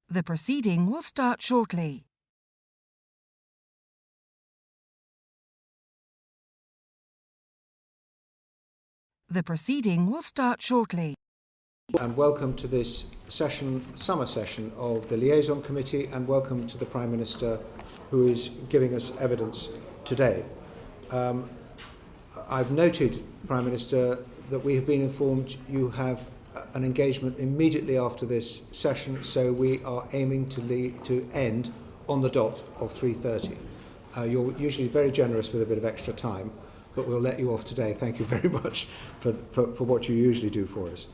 The proceeding will start shortly. The proceeding will start shortly. And welcome to this summer session of the Liaison Committee, and welcome to the Prime Minister who is giving us evidence today. I've noted, Prime Minister, that we have been informed you have an engagement immediately after this session, so we are aiming to end on the dot of 3:30. You're usually very generous with a bit of extra time, but we'll let you off today. Thank you very much for what you usually do for us.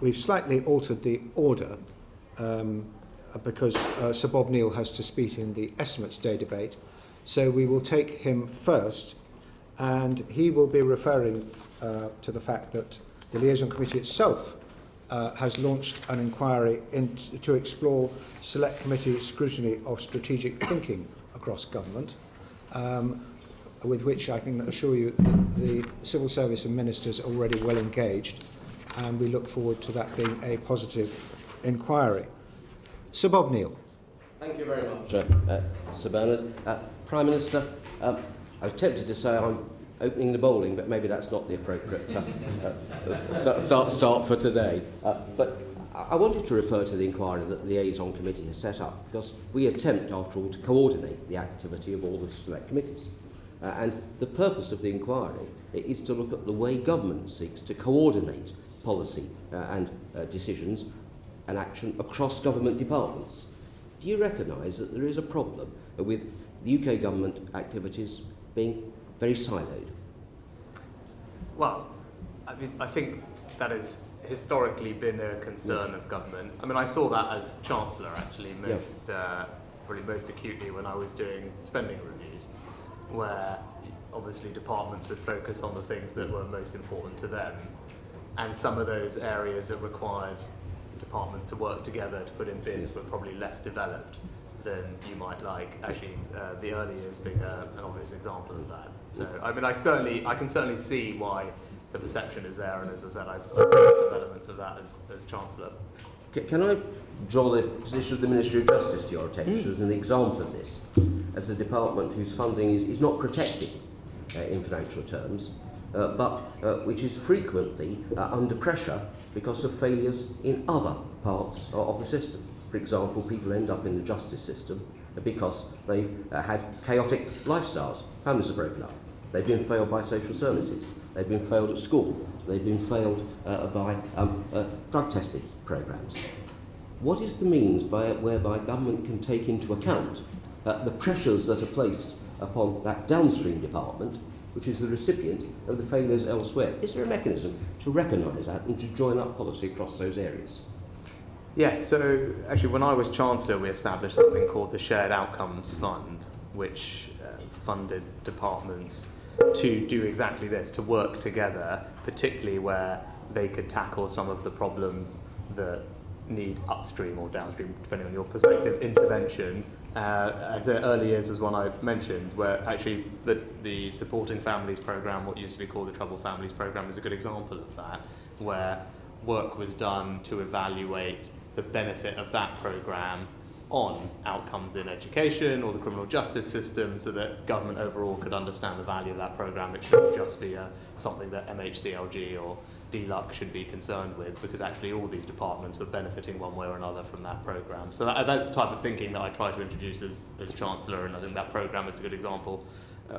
We've slightly altered the order because Sir Bob Neal has to speak in the Estimates Day debate, so we will take him first, and he will be referring to the fact that the Liaison Committee itself has launched an inquiry to explore Select Committee scrutiny of strategic thinking across government, with which I can assure you that the civil service and ministers are already well engaged, and we look forward to that being a positive inquiry. Sir Bob Neal. Thank you very much, Sir Bernard. Prime Minister, I was tempted to say I'm opening the bowling, but maybe that's not the appropriate start for today. But I wanted to refer to the inquiry that the Liaison Committee has set up, because we attempt, after all, to coordinate the activity of all the select committees. And the purpose of the inquiry is to look at the way government seeks to coordinate policy and decisions and action across government departments. Do you recognise that there is a problem with the UK government activities being very siloed? Well, I think that has historically been a concern of government. I saw that as Chancellor, actually, probably most acutely when I was doing spending reviews, where obviously departments would focus on the things that were most important to them, and some of those areas that required departments to work together to put in bids were probably less developed than you might like. Actually, the early years being an obvious example of that. So, I can certainly see why the perception is there, and as I said, I've seen developments of that as Chancellor. Can I draw the position of the Ministry of Justice to your attention as an example of this, as a department whose funding is not protected in financial terms, but which is frequently under pressure because of failures in other parts of the system. For example, people end up in the justice system because they've had chaotic lifestyles. Families have broken up. They've been failed by social services. They've been failed at school. They've been failed by drug testing programmes. What is the means whereby government can take into account the pressures that are placed upon that downstream department, which is the recipient of the failures elsewhere? Is there a mechanism to recognise that and to join up policy across those areas? Yes, so actually when I was Chancellor we established something called the Shared Outcomes Fund, which funded departments to do exactly this, to work together, particularly where they could tackle some of the problems that need upstream or downstream, depending on your perspective, intervention. As early years as one I mentioned, where actually the Supporting Families programme, what used to be called the Troubled Families programme, is a good example of that, where work was done to evaluate the benefit of that programme on outcomes in education or the criminal justice system, so that government overall could understand the value of that programme. It shouldn't just be something that MHCLG or DLUC should be concerned with, because actually all these departments were benefiting one way or another from that programme. So that's the type of thinking that I try to introduce as Chancellor, and I think that programme is a good example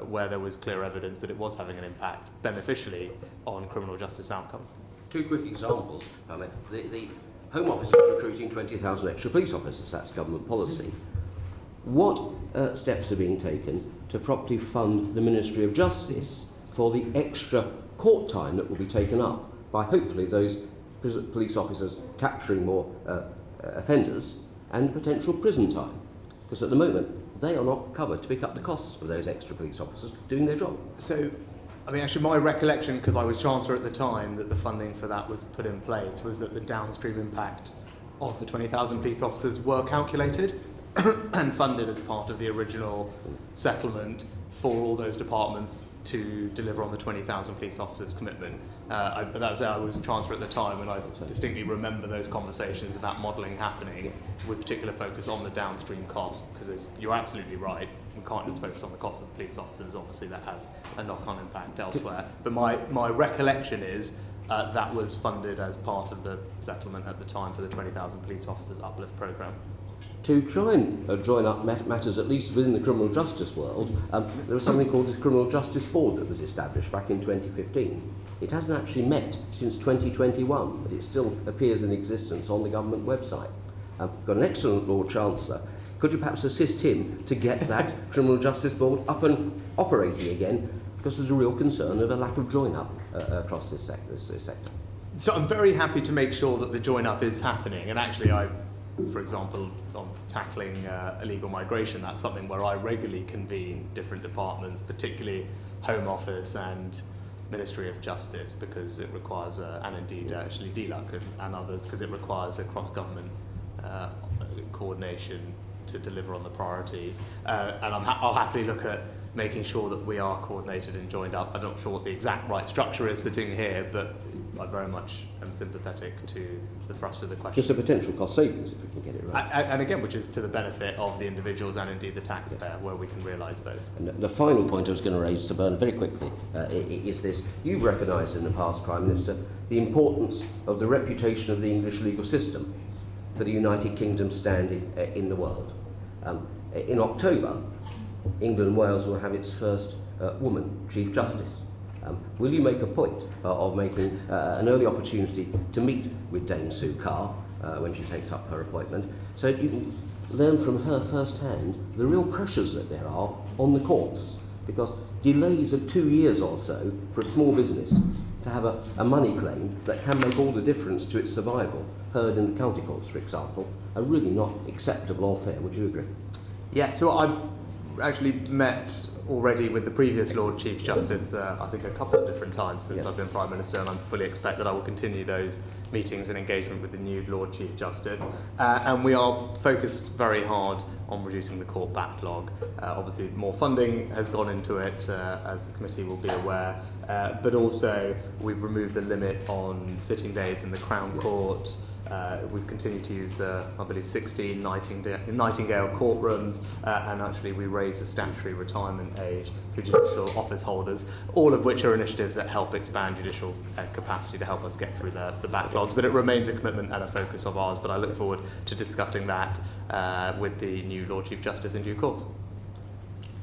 where there was clear evidence that it was having an impact beneficially on criminal justice outcomes. Two quick examples. The Home Office is recruiting 20,000 extra police officers. That's government policy. What steps are being taken to properly fund the Ministry of Justice for the extra court time that will be taken up by hopefully those police officers capturing more offenders and potential prison time? Because at the moment they are not covered to pick up the costs of those extra police officers doing their job. So, actually my recollection, because I was Chancellor at the time that the funding for that was put in place, was that the downstream impact of the 20,000 police officers were calculated and funded as part of the original settlement for all those departments to deliver on the 20,000 police officers commitment. I was Chancellor at the time, and I distinctly remember those conversations and that modelling happening, with particular focus on the downstream cost, because you're absolutely right, we can't just focus on the cost of the police officers, obviously that has a knock-on impact elsewhere. But my recollection is that was funded as part of the settlement at the time for the 20,000 police officers uplift programme. To try and join up matters, at least within the criminal justice world, there was something called the Criminal Justice Board that was established back in 2015. It hasn't actually met since 2021, but it still appears in existence on the government website. We've got an excellent Lord Chancellor. Could you perhaps assist him to get that Criminal Justice Board up and operating again? Because there's a real concern of a lack of join-up across this sector. So I'm very happy to make sure that the join-up is happening, and actually for example, on tackling illegal migration, that's something where I regularly convene different departments, particularly Home Office and Ministry of Justice, because it requires, and indeed actually DLUC and others, because it requires a cross-government coordination to deliver on the priorities. And I'll happily look at making sure that we are coordinated and joined up. I'm not sure what the exact right structure is sitting here, but I very much am sympathetic to the thrust of the question. Just a potential cost savings if we can get it right. And again, which is to the benefit of the individuals and indeed the taxpayer, where we can realise those. And the final point I was going to raise, Sir Bernard, very quickly, is this. You've recognised in the past, Prime Minister, the importance of the reputation of the English legal system for the United Kingdom's standing in the world. In October, England and Wales will have its first woman Chief Justice. Will you make a point of making an early opportunity to meet with Dame Sue Carr when she takes up her appointment, so you can learn from her firsthand the real pressures that there are on the courts? Because delays of 2 years or so for a small business to have a money claim that can make all the difference to its survival, heard in the county courts, for example, are really not acceptable or fair. Would you agree? Yeah, so I've actually met already with the previous Lord Chief Justice, I think a couple of different times since I've been Prime Minister, and I fully expect that I will continue those meetings and engagement with the new Lord Chief Justice. And we are focused very hard on reducing the court backlog. Obviously, more funding has gone into it, as the committee will be aware, but also we've removed the limit on sitting days in the Crown Court. We've continued to use the, I believe, 16 Nightingale courtrooms, and actually we raised the statutory retirement age for judicial office holders, all of which are initiatives that help expand judicial capacity to help us get through the backlogs. But it remains a commitment and a focus of ours, but I look forward to discussing that with the new Lord Chief Justice in due course.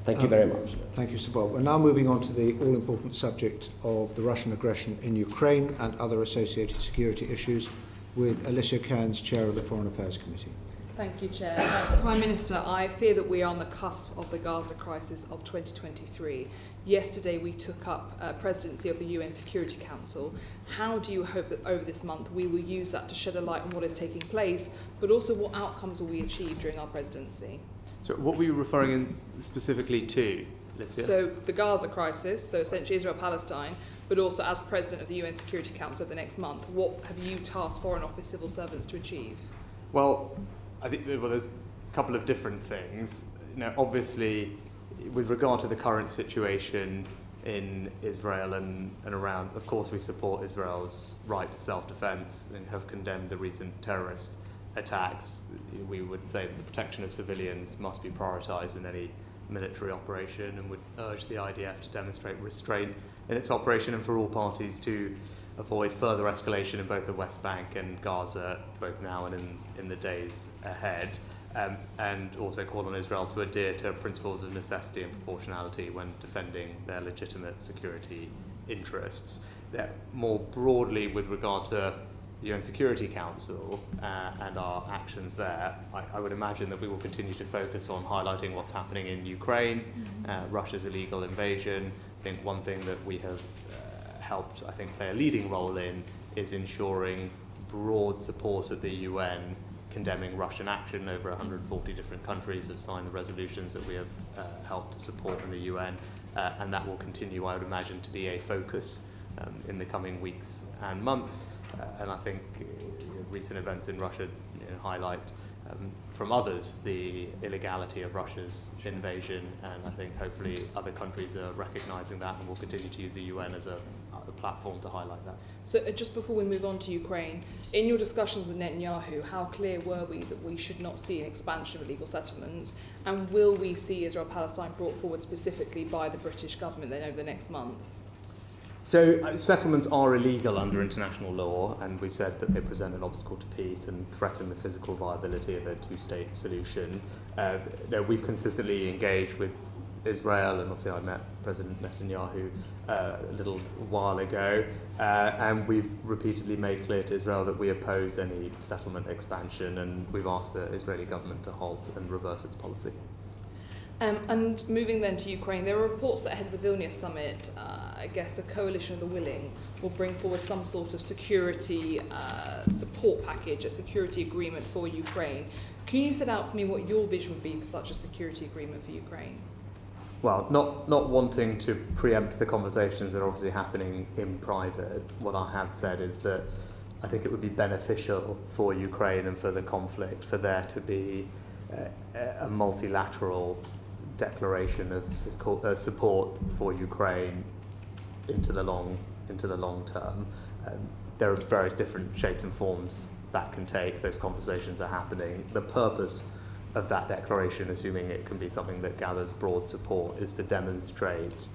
Thank you very much. Thank you, Sir Bob. We're now moving on to the all-important subject of the Russian aggression in Ukraine and other associated security issues, with Alicia Cairns, Chair of the Foreign Affairs Committee. Thank you, Chair. Prime Minister, I fear that we are on the cusp of the Gaza crisis of 2023. Yesterday we took up presidency of the UN Security Council. How do you hope that over this month we will use that to shed a light on what is taking place, but also what outcomes will we achieve during our presidency? So what were you referring specifically to, Alicia? So the Gaza crisis, so essentially Israel-Palestine, but also as President of the UN Security Council of the next month, what have you tasked Foreign Office civil servants to achieve? Well, I think there's a couple of different things. Obviously, with regard to the current situation in Israel and around, of course we support Israel's right to self-defense and have condemned the recent terrorist attacks. We would say that the protection of civilians must be prioritised in any military operation, and would urge the IDF to demonstrate restraint in its operation and for all parties to avoid further escalation in both the West Bank and Gaza, both now and in the days ahead, and also call on Israel to adhere to principles of necessity and proportionality when defending their legitimate security interests. More broadly, with regard to the UN Security Council and our actions there, I would imagine that we will continue to focus on highlighting what's happening in Ukraine, Russia's illegal invasion. I think one thing that we have helped, I think, play a leading role in is ensuring broad support at the UN condemning Russian action. Over 140 different countries have signed the resolutions that we have helped to support in the UN, and that will continue, I would imagine, to be a focus in the coming weeks and months. And I think recent events in Russia highlight from others the illegality of Russia's invasion, and I think hopefully other countries are recognising that and will continue to use the UN as a platform to highlight that. So just before we move on to Ukraine, in your discussions with Netanyahu, how clear were we that we should not see an expansion of illegal settlements? And will we see Israel-Palestine brought forward specifically by the British government then over the next month? So settlements are illegal under international law, and we've said that they present an obstacle to peace and threaten the physical viability of a two-state solution. We've consistently engaged with Israel, and obviously I met President Netanyahu a little while ago, and we've repeatedly made clear to Israel that we oppose any settlement expansion, and we've asked the Israeli government to halt and reverse its policy. And moving then to Ukraine, there are reports that ahead of the Vilnius summit, I guess a coalition of the willing will bring forward some sort of security support package, a security agreement for Ukraine. Can you set out for me what your vision would be for such a security agreement for Ukraine? Well, not wanting to preempt the conversations that are obviously happening in private, what I have said is that I think it would be beneficial for Ukraine and for the conflict for there to be a multilateral declaration of support for Ukraine into the long term. There are various different shapes and forms that can take. Those conversations are happening. The purpose of that declaration, assuming it can be something that gathers broad support, is to demonstrate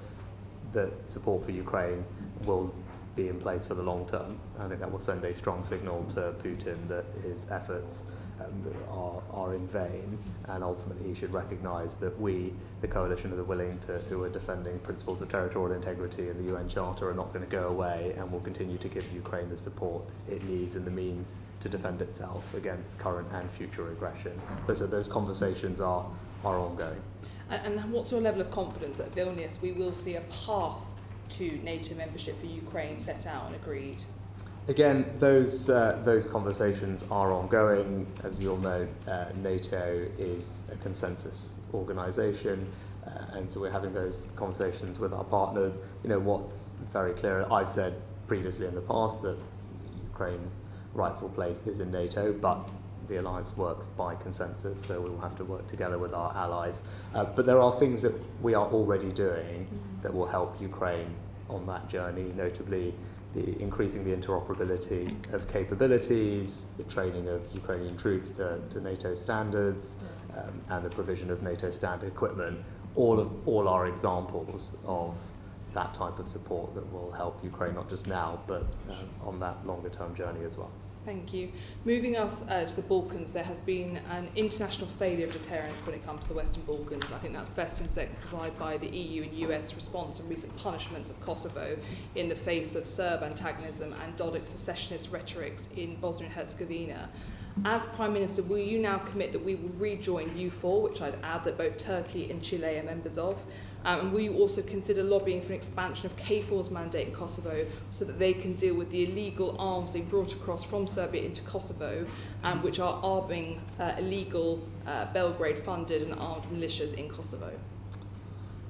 that support for Ukraine will be in place for the long term. I think that will send a strong signal to Putin that his efforts are in vain, and ultimately he should recognise that we, the coalition of the willing who are defending principles of territorial integrity and the UN Charter, are not going to go away and will continue to give Ukraine the support it needs and the means to defend itself against current and future aggression. So those conversations are ongoing. And what's your level of confidence that at Vilnius we will see a path to NATO membership for Ukraine set out and agreed? Again, those conversations are ongoing. As you all know, NATO is a consensus organisation, and so we're having those conversations with our partners. You know, what's very clear, I've said previously in the past that Ukraine's rightful place is in NATO, but the alliance works by consensus, so we will have to work together with our allies. But there are things that we are already doing that will help Ukraine on that journey, notably increasing the interoperability of capabilities, the training of Ukrainian troops to NATO standards, and the provision of NATO standard equipment. All are examples of that type of support that will help Ukraine not just now, but on that longer term journey as well. Thank you. Moving us to the Balkans, there has been an international failure of deterrence when it comes to the Western Balkans. I think that's best exemplified by the EU and US response and recent punishments of Kosovo in the face of Serb antagonism and Dodik's secessionist rhetorics in Bosnia and Herzegovina. As Prime Minister, will you now commit that we will rejoin U4, which I'd add that both Turkey and Chile are members of? And will you also consider lobbying for an expansion of KFOR's mandate in Kosovo so that they can deal with the illegal arms being brought across from Serbia into Kosovo, which are arming illegal Belgrade-funded and armed militias in Kosovo?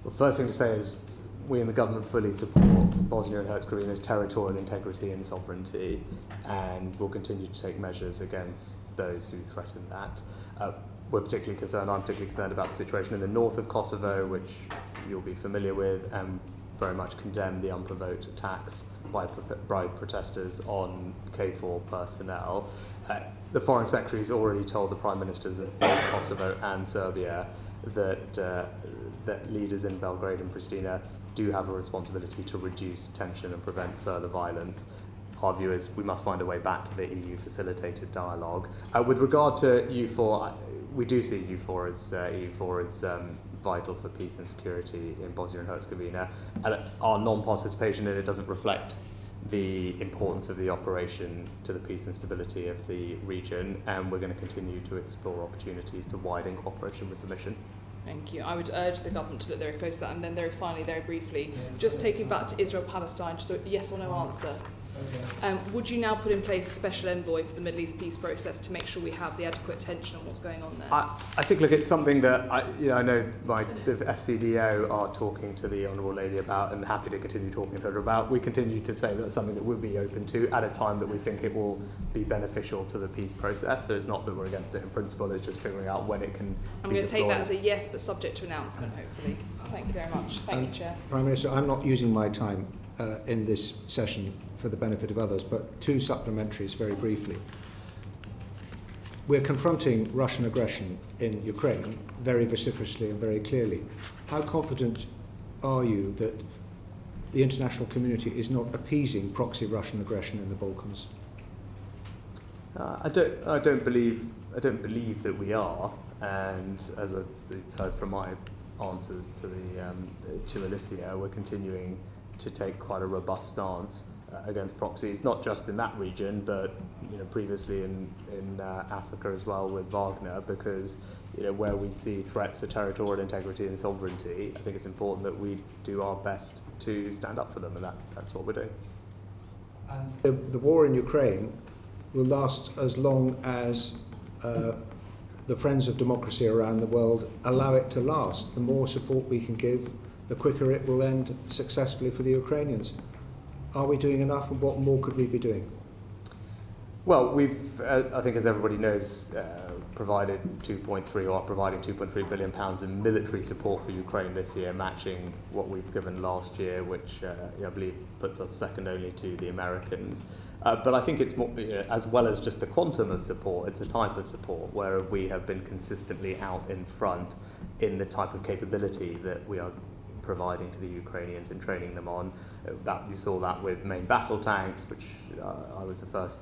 Well, first thing to say is we in the government fully support Bosnia and Herzegovina's territorial integrity and sovereignty, and will continue to take measures against those who threaten that. I'm particularly concerned about the situation in the north of Kosovo, which you'll be familiar with, and very much condemn the unprovoked attacks by protesters on KFOR personnel. The Foreign Secretary has already told the Prime Ministers of both Kosovo and Serbia that leaders in Belgrade and Pristina do have a responsibility to reduce tension and prevent further violence. Our view is we must find a way back to the EU-facilitated dialogue. With regard to EU4, we do see EU4 as vital for peace and security in Bosnia and Herzegovina. And our non-participation in it doesn't reflect the importance of the operation to the peace and stability of the region, and we're going to continue to explore opportunities to widen cooperation with the mission. Thank you. I would urge the government to look very close to that. And then very briefly, just taking back to Israel-Palestine, just a yes or no answer. Would you now put in place a special envoy for the Middle East peace process to make sure we have the adequate attention on what's going on there? I think, look, it's something that I know the FCDO are talking to the Honourable Lady about, and happy to continue talking to her about. We continue to say that's something that we'll be open to at a time that we think it will be beneficial to the peace process. So it's not that we're against it in principle, it's just figuring out when it can I'm be going to take that deployed. as a yes, but subject to announcement, hopefully. Thank you very much. Thank you, Chair. Prime Minister, I'm not using my time in this session for the benefit of others, but two supplementaries very briefly. We're confronting Russian aggression in Ukraine very vociferously and very clearly. How confident are you that the international community is not appeasing proxy Russian aggression in the Balkans? I don't believe that we are, and as I've heard from my answers to Alicia, we're continuing to take quite a robust stance against proxies, not just in that region, but previously in Africa as well with Wagner, because where we see threats to territorial integrity and sovereignty, I think it's important that we do our best to stand up for them, and that's what we're doing. And the war in Ukraine will last as long as the friends of democracy around the world allow it to last. The more support we can give, the quicker it will end successfully for the Ukrainians. Are we doing enough, and what more could we be doing? Well, we've, I think as everybody knows, providing 2.3 billion pounds in military support for Ukraine this year, matching what we've given last year, which I believe puts us second only to the Americans. But I think it's more, as well as just the quantum of support, it's a type of support where we have been consistently out in front in the type of capability that we are providing to the Ukrainians and training them on. That you saw that with main battle tanks, which I was the first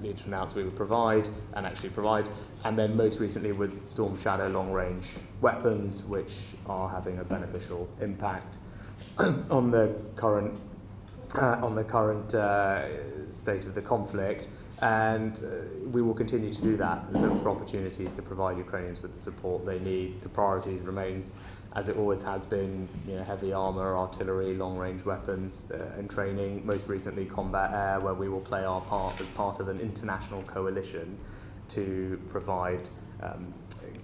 leader to announce we would provide, and then most recently with Storm Shadow long-range weapons, which are having a beneficial impact on the current state of the conflict. And we will continue to do that, look for opportunities to provide Ukrainians with the support they need. The priority remains, as it always has been, heavy armour, artillery, long-range weapons and training. Most recently, combat air, where we will play our part as part of an international coalition to provide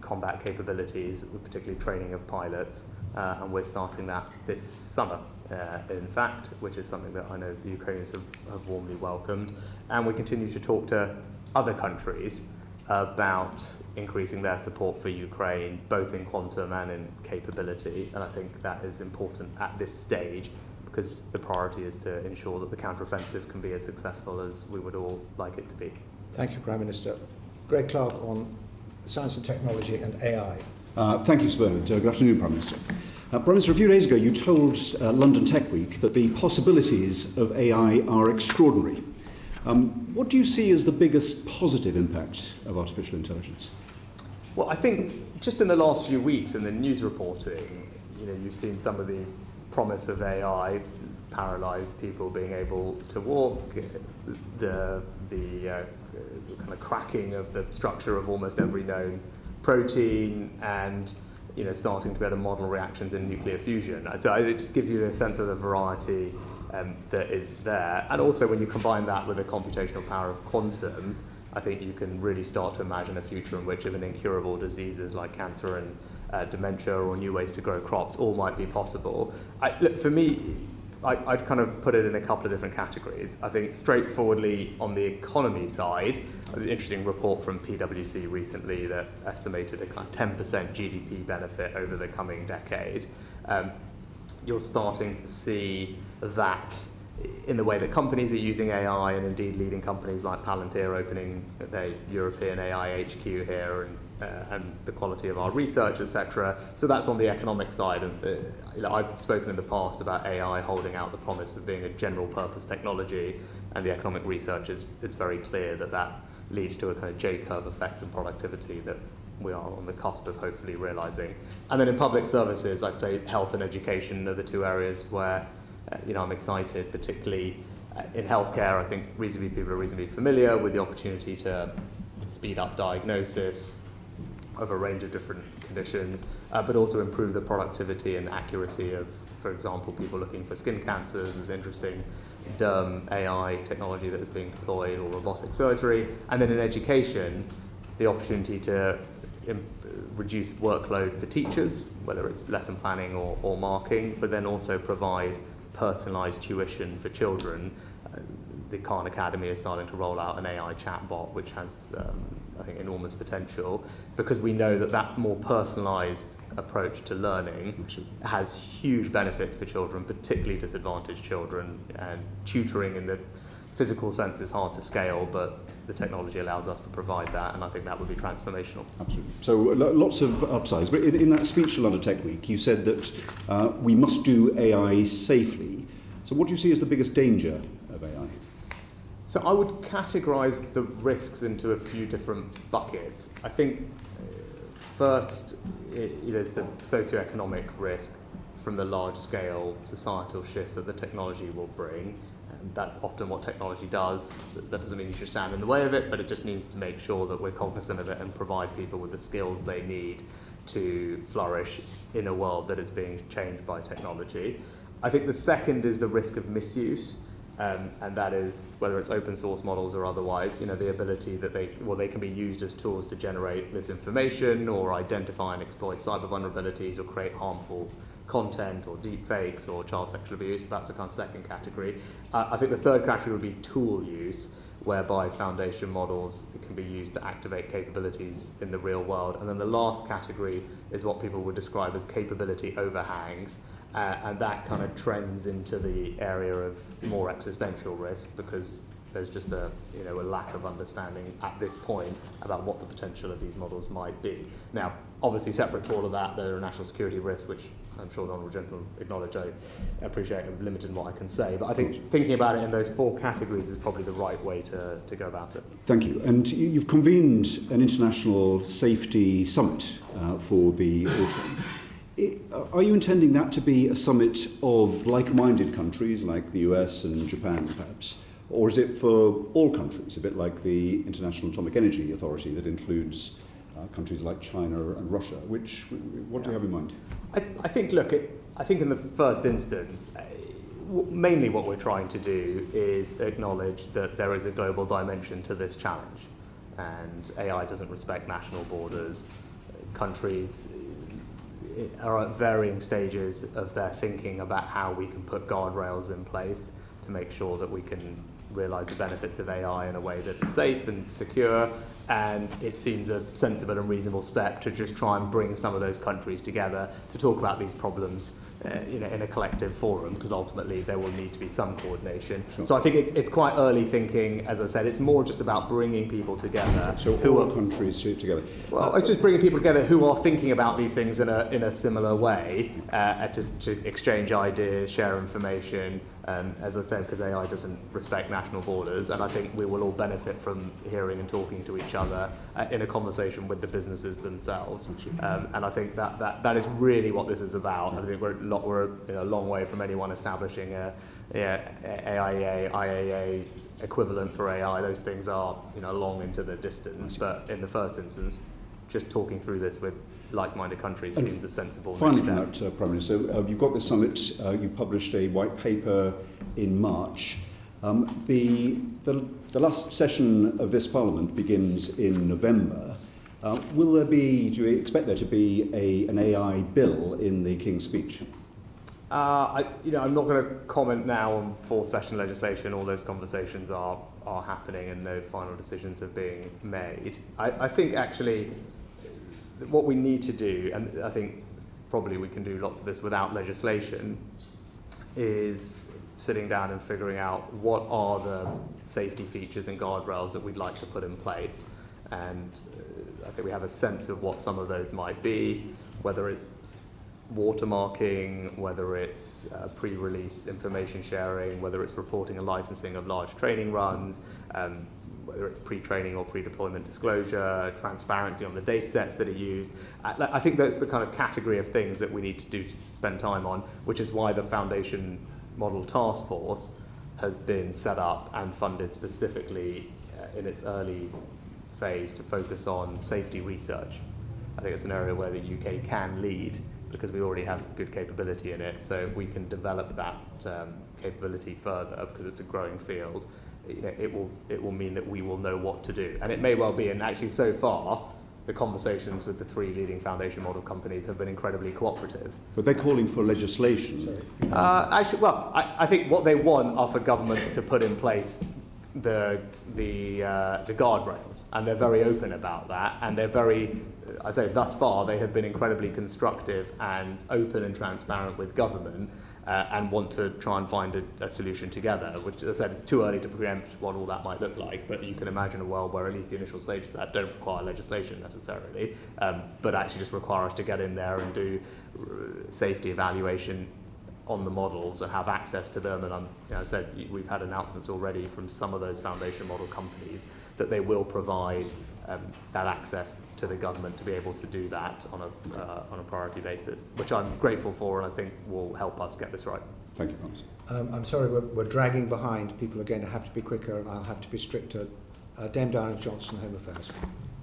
combat capabilities, particularly training of pilots. And we're starting that this summer. In fact, which is something that I know the Ukrainians have warmly welcomed. And we continue to talk to other countries about increasing their support for Ukraine, both in quantum and in capability. And I think that is important at this stage, because the priority is to ensure that the counteroffensive can be as successful as we would all like it to be. Thank you, Prime Minister. Greg Clark on science and technology and AI. Thank you, Sir Bernard. Good afternoon, Prime Minister. Prime Minister, a few days ago you told London Tech Week that the possibilities of AI are extraordinary. What do you see as the biggest positive impact of artificial intelligence? Well, I think just in the last few weeks in the news reporting, you've seen some of the promise of AI paralyse people being able to walk, the kind of cracking of the structure of almost every known protein, and starting to be able to model reactions in nuclear fusion. So it just gives you a sense of the variety that is there. And also when you combine that with the computational power of quantum, I think you can really start to imagine a future in which even incurable diseases like cancer and dementia or new ways to grow crops all might be possible. Look, for me, I'd kind of put it in a couple of different categories. I think straightforwardly on the economy side, an interesting report from PwC recently that estimated a kind of 10% GDP benefit over the coming decade. You're starting to see that in the way that companies are using AI, and indeed leading companies like Palantir opening their European AI HQ here, and the quality of our research, etc. So that's on the economic side. And I've spoken in the past about AI holding out the promise of being a general purpose technology, and the economic research is very clear that leads to a kind of J-curve effect in productivity that we are on the cusp of hopefully realising. And then in public services, I'd say health and education are the two areas where I'm excited, particularly in healthcare. I think people are reasonably familiar with the opportunity to speed up diagnosis of a range of different conditions, but also improve the productivity and accuracy of, for example, people looking for skin cancers. There's interesting derm AI technology that is being deployed, or robotic surgery. And then in education, the opportunity to reduce workload for teachers, whether it's lesson planning or marking, but then also provide personalised tuition for children. the Khan Academy is starting to roll out an AI chatbot, which has, I think, enormous potential, because we know that that more personalised approach to learning has huge benefits for children, particularly disadvantaged children, and tutoring in the physical sense is hard to scale, but the technology allows us to provide that, and I think that would be transformational. Absolutely. So lots of upsides. But in that speech to London Tech Week, you said that we must do AI safely. So what do you see as the biggest danger of AI? So I would categorise the risks into a few different buckets. I think first there's the socioeconomic risk from the large-scale societal shifts that the technology will bring. That's often what technology does. That doesn't mean you should stand in the way of it, but it just needs to make sure that we're cognizant of it and provide people with the skills they need to flourish in a world that is being changed by technology. I think the second is the risk of misuse, and that is whether it's open source models or otherwise, the ability that they can be used as tools to generate misinformation or identify and exploit cyber vulnerabilities or create harmful content or deep fakes or child sexual abuse. That's the kind of second category. I think the third category would be tool use, whereby foundation models can be used to activate capabilities in the real world. And then the last category is what people would describe as capability overhangs, and that kind of trends into the area of more existential risk, because there's just a lack of understanding at this point about what the potential of these models might be. Now, obviously separate to all of that, there are national security risks, which I'm sure the Honourable Gentleman acknowledge. I appreciate I'm limited in what I can say, but I think thinking about it in those four categories is probably the right way to go about it. Thank you. And you've convened an international safety summit for the autumn. Are you intending that to be a summit of like-minded countries like the US and Japan, perhaps? Or is it for all countries, a bit like the International Atomic Energy Authority that includes countries like China and Russia? What do you have in mind? I think in the first instance, mainly what we're trying to do is acknowledge that there is a global dimension to this challenge, and AI doesn't respect national borders. Countries are at varying stages of their thinking about how we can put guardrails in place to make sure that we can realise the benefits of AI in a way that's safe and secure, and it seems a sensible and reasonable step to just try and bring some of those countries together to talk about these problems in a collective forum, because ultimately there will need to be some coordination. Sure. So I think it's quite early thinking. As I said, it's more just about bringing people together. So all countries together? Well, it's just bringing people together who are thinking about these things in a similar way, to exchange ideas, share information, as I said, because AI doesn't respect national borders, and I think we will all benefit from hearing and talking to each other in a conversation with the businesses themselves. And I think that is really what this is about. I think we're a long way from anyone establishing a AIA, IAA equivalent for AI. Those things are long into the distance, but in the first instance, just talking through this with like-minded countries seems a sensible finally next step. From that, Prime Minister, you've got this summit, you published a white paper in March. The last session of this Parliament begins in November. Do you expect there to be an AI bill in the King's speech? I'm not going to comment now on fourth session legislation. All those conversations are happening and no final decisions are being made. I think actually what we need to do, and I think probably we can do lots of this without legislation, is sitting down and figuring out what are the safety features and guardrails that we'd like to put in place. And I think we have a sense of what some of those might be, whether it's watermarking, whether it's pre-release information sharing, whether it's reporting and licensing of large training runs, whether it's pre-training or pre-deployment disclosure, transparency on the data sets that are used. I think that's the kind of category of things that we need to spend time on, which is why the Foundation Model Task Force has been set up and funded specifically in its early phase to focus on safety research. I think it's an area where the UK can lead because we already have good capability in it. So if we can develop that capability further, because it's a growing field, it will mean that we will know what to do. And it may well be, and actually so far, the conversations with the three leading foundation model companies have been incredibly cooperative. But they're calling for legislation. I think what they want are for governments to put in place the guardrails, and they're very open about that, and they're very, I say thus far, they have been incredibly constructive and open and transparent with government, and want to try and find a solution together, which, as I said, it's too early to preempt what all that might look like, but you can imagine a world where at least the initial stages of that don't require legislation necessarily, but actually just require us to get in there and do safety evaluation on the models and have access to them. And as I said, we've had announcements already from some of those foundation model companies that they will provide that access to the government to be able to do that on a priority basis, which I'm grateful for and I think will help us get this right. Thank you, Promise. I'm sorry, we're dragging behind. People are going to have to be quicker and I'll have to be stricter. Dame Diana Johnson, Home Affairs.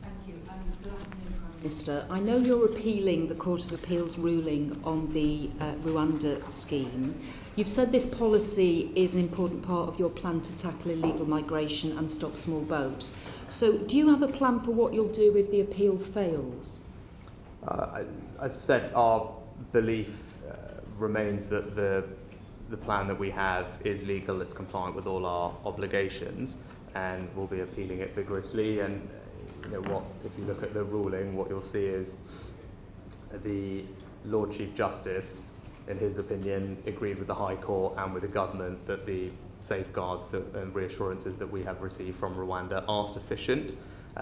Thank you. Good afternoon, Prime Minister. I know you're appealing the Court of Appeal's ruling on the Rwanda scheme. You've said this policy is an important part of your plan to tackle illegal migration and stop small boats. So do you have a plan for what you'll do if the appeal fails? As I said, our belief remains that the plan that we have is legal, it's compliant with all our obligations, and we'll be appealing it vigorously. And if you look at the ruling, what you'll see is the Lord Chief Justice, in his opinion, agreed with the High Court and with the government that the safeguards and reassurances that we have received from Rwanda are sufficient.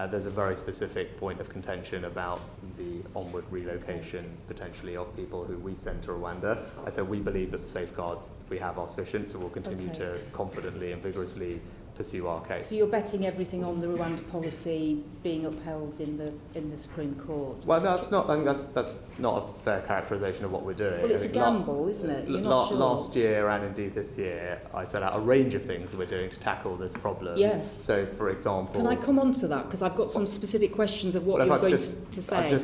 There's a very specific point of contention about the onward relocation, potentially, of people who we send to Rwanda. And so we believe that the safeguards we have are sufficient, so we'll continue to confidently and vigorously pursue our case. So you're betting everything on the Rwanda policy being upheld in the Supreme Court? Well, no, that's not. I think that's not a fair characterisation of what we're doing. Well, it's a gamble, isn't it? You're not sure. Last year and indeed this year, I set out a range of things that we're doing to tackle this problem. Yes. So, for example, can I come on to that? Because I've got some specific questions of what you're going to say. Just answer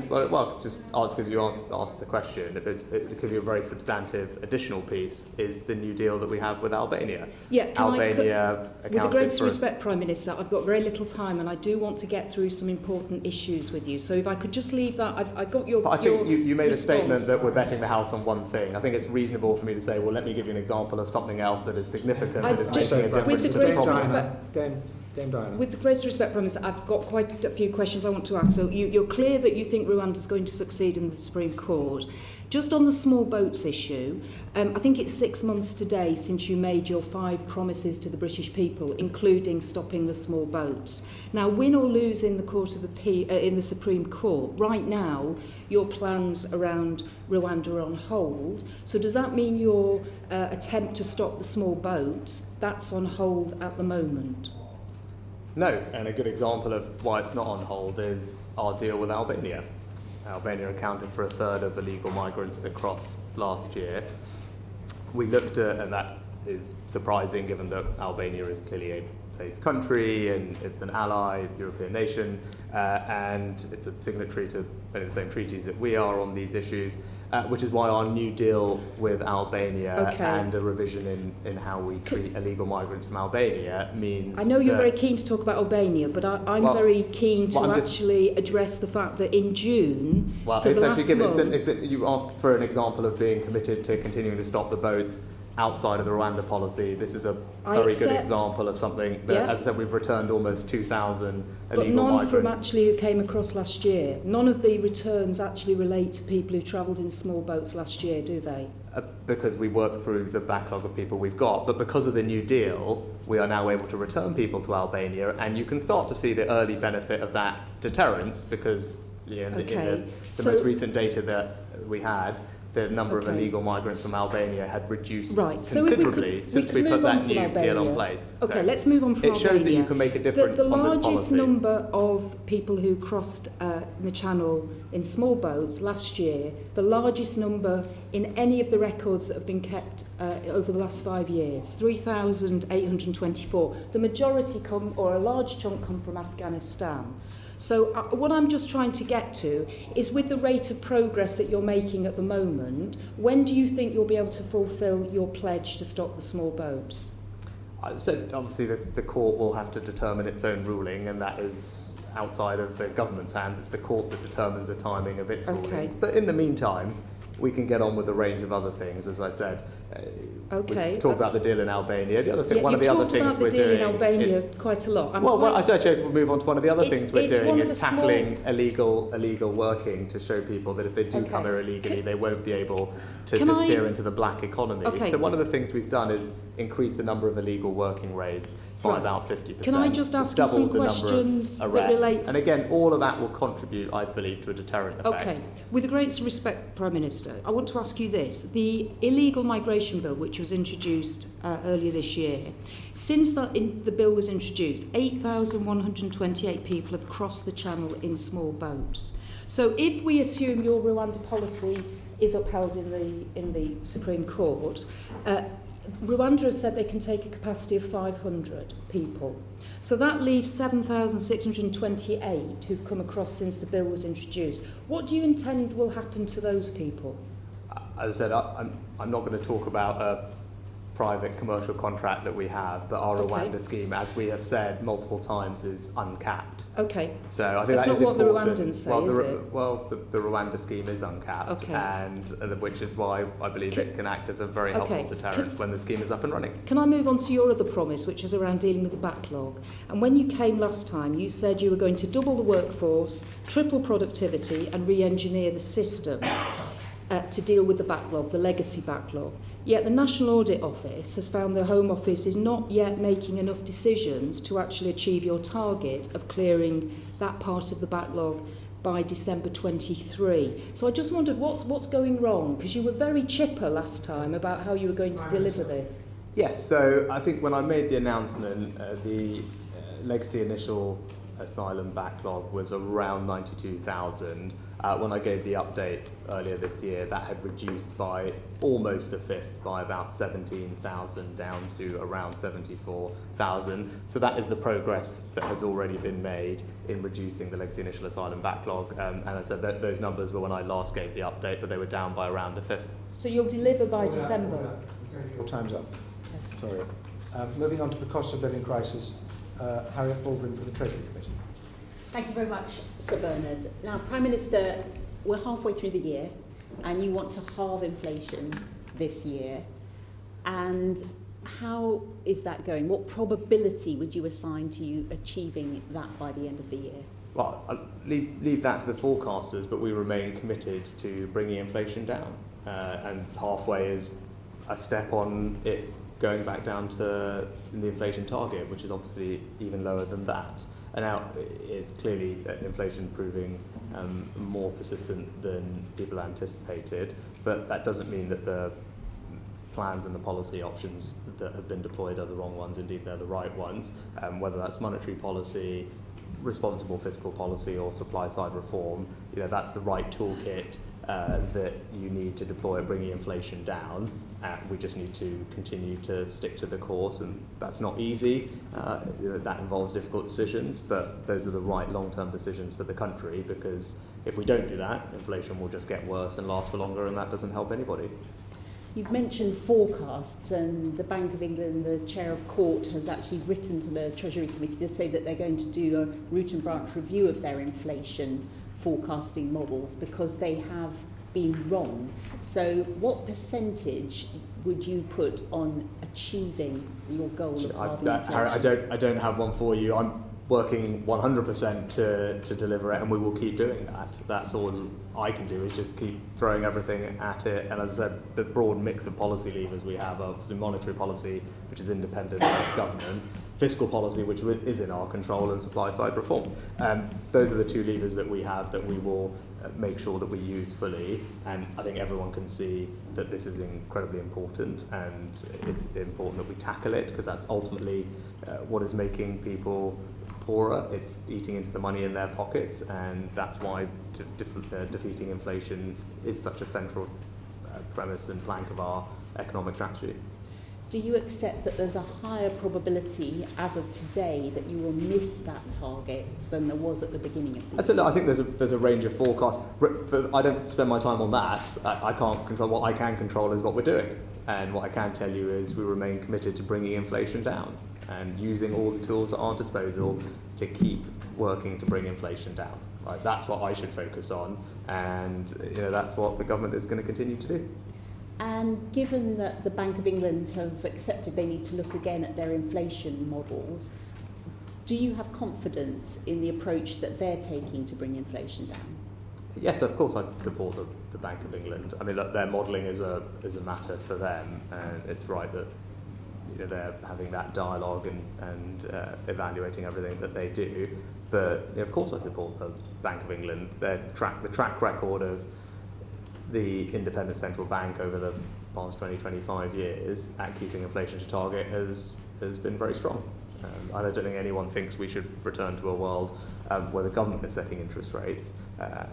because you answered the question. It could be a very substantive additional piece is the new deal that we have with Albania. Yeah, Albania with the greatest respect, Prime Minister, I've got very little time and I do want to get through some important issues with you. So if I could just leave that, I've got your I think you made response. A statement that we're betting the house on one thing. I think it's reasonable for me to say, well, let me give you an example of something else that is significant, that is making a difference to the problem. Dame Diana. With the greatest respect, Prime Minister, I've got quite a few questions I want to ask. So you're clear that you think Rwanda's going to succeed in the Supreme Court. Just on the small boats issue, I think it's 6 months today since you made your 5 promises to the British people, including stopping the small boats. Now, win or lose in the Court of Appeal, in the Supreme Court, right now, your plans around Rwanda are on hold. So does that mean your attempt to stop the small boats, that's on hold at the moment? No, and a good example of why it's not on hold is our deal with Albania. Albania accounted for 1/3 of illegal migrants that crossed last year. We looked at, and that is surprising given that Albania is clearly a safe country and it's an ally, European nation, and it's a signatory to many of the same treaties that we are on these issues, which is why our new deal with Albania and a revision in how we treat illegal migrants from Albania means... I know you're very keen to talk about Albania, but I'm very keen to actually address the fact that in June... Well, so it's actually you asked for an example of being committed to continuing to stop the boats outside of the Rwanda policy. This is a very good example of something that, as I said, we've returned almost 2,000 illegal migrants. But none from actually who came across last year. None of the returns actually relate to people who travelled in small boats last year, do they? Because we work through the backlog of people we've got. But because of the new deal, we are now able to return people to Albania, and you can start to see the early benefit of that deterrence because in the most recent data that we had, the number of illegal migrants from Albania had reduced considerably since we put that new deal in place. Okay, so let's move on from Albania. It shows that you can make a difference on this policy. The largest number of people who crossed the Channel in small boats last year, the largest number in any of the records that have been kept over the last 5 years, 3,824. The majority or a large chunk come from Afghanistan. So what I'm just trying to get to is, with the rate of progress that you're making at the moment, when do you think you'll be able to fulfil your pledge to stop the small boats? I said obviously the court will have to determine its own ruling, and that is outside of the government's hands. It's the court that determines the timing of its rulings. But in the meantime, we can get on with a range of other things. As I said, we talk about the deal in Albania. The other thing, one of the other things we're doing. You've talked about the deal in Albania quite a lot. Well, actually, we'll move on to one of the other things we're doing is tackling illegal working to show people that if they do come here illegally, they won't be able to disappear into the black economy. So one of the things we've done is increase the number of illegal working raids by about 50%. Can I just ask you some questions that relate? And again, all of that will contribute, I believe, to a deterrent effect. Okay. With the greatest respect, Prime Minister, I want to ask you this. The illegal migration bill, which was introduced earlier this year, since the bill was introduced, 8,128 people have crossed the channel in small boats. So if we assume your Rwanda policy is upheld in the Supreme Court, Rwanda has said they can take a capacity of 500 people. So that leaves 7,628 who've come across since the bill was introduced. What do you intend will happen to those people? As I said, I'm not going to talk about a private commercial contract that we have, but our Rwanda scheme, as we have said multiple times, is uncapped. Okay. So I think that's that is not what important. The Rwandans say, well, is it? Well, the Rwanda scheme is uncapped, and which is why I believe it can act as a very helpful deterrent when the scheme is up and running. Can I move on to your other promise, which is around dealing with the backlog? And when you came last time, you said you were going to double the workforce, triple productivity, and re-engineer the system to deal with the backlog, the legacy backlog. Yet the National Audit Office has found the Home Office is not yet making enough decisions to actually achieve your target of clearing that part of the backlog by December 23. So I just wondered what's going wrong, because you were very chipper last time about how you were going to deliver this. Yes, so I think when I made the announcement, the legacy initial asylum backlog was around 92,000. When I gave the update earlier this year, that had reduced by almost a fifth, by about 17,000 down to around 74,000. So that is the progress that has already been made in reducing the legacy initial asylum backlog. And I said that those numbers were when I last gave the update, but they were down by around a fifth. So you'll deliver by December? Your time's up. Sorry. Moving on to the cost of living crisis, Harriet Baldwin for the Treasury Committee. Thank you very much, Sir Bernard. Now, Prime Minister, we're halfway through the year and you want to halve inflation this year. And how is that going? What probability would you assign to you achieving that by the end of the year? Well, I'll leave that to the forecasters, but we remain committed to bringing inflation down. And halfway is a step on it going back down to the inflation target, which is obviously even lower than that. And now it's clearly inflation proving more persistent than people anticipated, but that doesn't mean that the plans and the policy options that have been deployed are the wrong ones. Indeed, they're the right ones, whether that's monetary policy, responsible fiscal policy, or supply-side reform. That's the right toolkit that you need to deploy at bringing inflation down. We just need to continue to stick to the course, and that's not easy. That involves difficult decisions, but those are the right long-term decisions for the country, because if we don't do that, inflation will just get worse and last for longer, and that doesn't help anybody. You've mentioned forecasts, and the Bank of England, the Chair of Court, has actually written to the Treasury Committee to say that they're going to do a root and branch review of their inflation forecasting models because they have been wrong. So what percentage would you put on achieving your goal of halving inflation? I don't have one for you. I'm working 100% to deliver it, and we will keep doing that. That's all I can do, is just keep throwing everything at it. And as I said, the broad mix of policy levers we have of the monetary policy, which is independent of government, fiscal policy, which is in our control, and supply-side reform. Those are the two levers that we have that we will make sure that we use fully. And I think everyone can see that this is incredibly important, and it's important that we tackle it, because that's ultimately what is making people poorer. It's eating into the money in their pockets, and that's why defeating inflation is such a central premise and plank of our economic strategy. Do you accept that there's a higher probability as of today that you will miss that target than there was at the beginning of the year? I think there's a range of forecasts, but I don't spend my time on that. I can't control. What I can control is what we're doing, and what I can tell you is we remain committed to bringing inflation down and using all the tools at our disposal to keep working to bring inflation down. Right? That's what I should focus on, and that's what the government is going to continue to do. And given that the Bank of England have accepted they need to look again at their inflation models, do you have confidence in the approach that they're taking to bring inflation down? Yes, of course I support the Bank of England. I mean, look, their modelling is a matter for them, and it's right that they're having that dialogue and evaluating everything that they do. But of course I support the Bank of England. The track record of the independent central bank over the past 20-25 years at keeping inflation to target has been very strong. I don't think anyone thinks we should return to a world where the government is setting interest rates.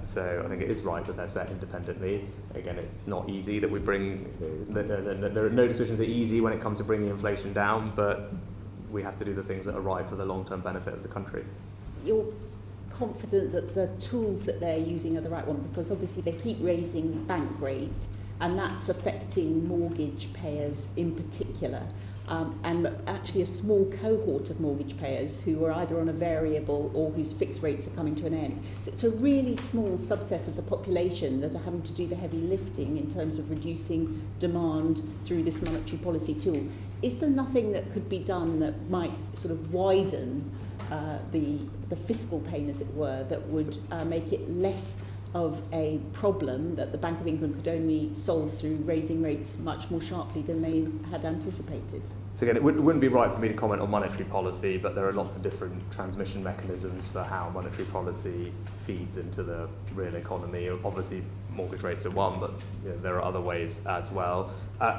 So I think it is right that they're set independently. Again, it's not easy that we bring. There are no decisions that are easy when it comes to bringing inflation down, but we have to do the things that are right for the long-term benefit of the country. You're confident that the tools that they're using are the right one, because obviously they keep raising the bank rate, and that's affecting mortgage payers in particular. And actually a small cohort of mortgage payers who are either on a variable or whose fixed rates are coming to an end. So it's a really small subset of the population that are having to do the heavy lifting in terms of reducing demand through this monetary policy tool. Is there nothing that could be done that might sort of widen the fiscal pain, as it were, that would make it less of a problem that the Bank of England could only solve through raising rates much more sharply than they had anticipated? So again, it wouldn't be right for me to comment on monetary policy, but there are lots of different transmission mechanisms for how monetary policy feeds into the real economy. Obviously, mortgage rates are one, but there are other ways as well.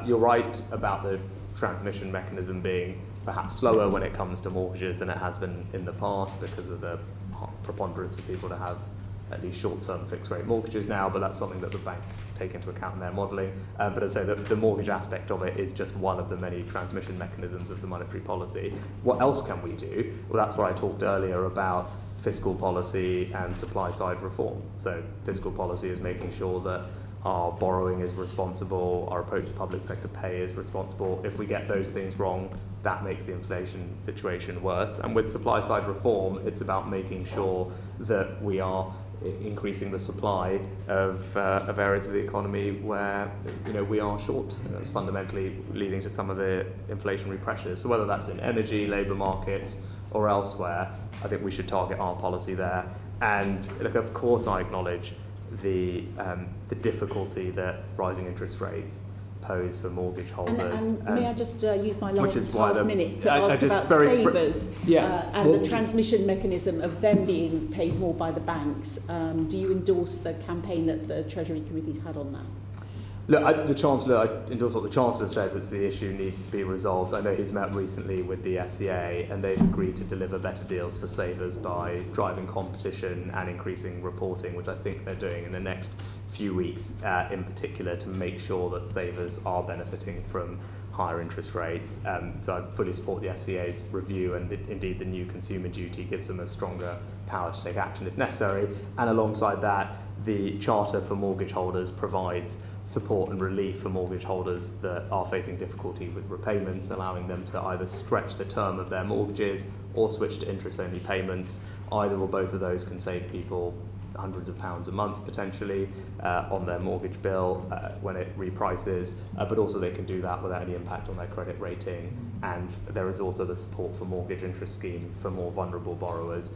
You're right about the transmission mechanism being perhaps slower when it comes to mortgages than it has been in the past because of the preponderance of people to have at least short-term fixed-rate mortgages now, but that's something that the bank take into account in their modelling. But as I say, the mortgage aspect of it is just one of the many transmission mechanisms of the monetary policy. What else can we do? Well, that's where I talked earlier about fiscal policy and supply-side reform. So fiscal policy is making sure that our borrowing is responsible, our approach to public sector pay is responsible. If we get those things wrong, that makes the inflation situation worse. And with supply-side reform, it's about making sure that we are increasing the supply of areas of the economy where we are short. And that's fundamentally leading to some of the inflationary pressures. So whether that's in energy, labour markets, or elsewhere, I think we should target our policy there. And look, of course, I acknowledge the difficulty that rising interest rates pose for mortgage holders. And may I just use my last half minute to ask about savers and the transmission mechanism of them being paid more by the banks. Do you endorse the campaign that the Treasury Committee's had on that? Look, I endorse what the Chancellor said, that the issue needs to be resolved. I know he's met recently with the FCA and they've agreed to deliver better deals for savers by driving competition and increasing reporting, which I think they're doing in the next few weeks in particular to make sure that savers are benefiting from higher interest rates. So I fully support the FCA's review, and indeed the new consumer duty gives them a stronger power to take action if necessary. And alongside that, the Charter for mortgage holders provides support and relief for mortgage holders that are facing difficulty with repayments, allowing them to either stretch the term of their mortgages or switch to interest-only payments. Either or both of those can save people hundreds of pounds a month potentially on their mortgage bill when it reprices, but also they can do that without any impact on their credit rating. And there is also the support for mortgage interest scheme for more vulnerable borrowers,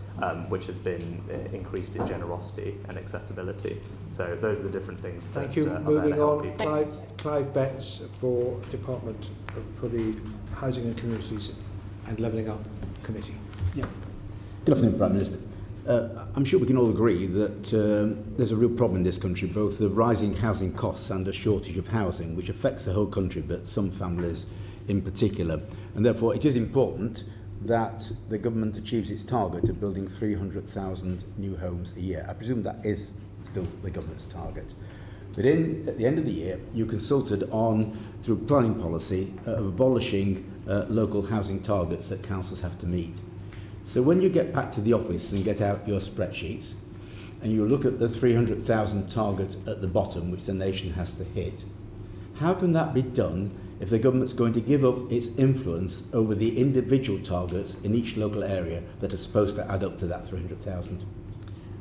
which has been increased in generosity and accessibility. So those are the different things. Thank you. Moving on, Clive Betts for Department for the Housing and Communities and Levelling Up Committee. Yeah. Good afternoon, Prime Minister. I'm sure we can all agree that there's a real problem in this country, both the rising housing costs and a shortage of housing, which affects the whole country, but some families in particular. And therefore, it is important that the government achieves its target of building 300,000 new homes a year. I presume that is still the government's target. But at the end of the year, you consulted on, through planning policy, of abolishing local housing targets that councils have to meet. So when you get back to the office and get out your spreadsheets and you look at the 300,000 target at the bottom, which the nation has to hit, how can that be done if the government's going to give up its influence over the individual targets in each local area that are supposed to add up to that 300,000?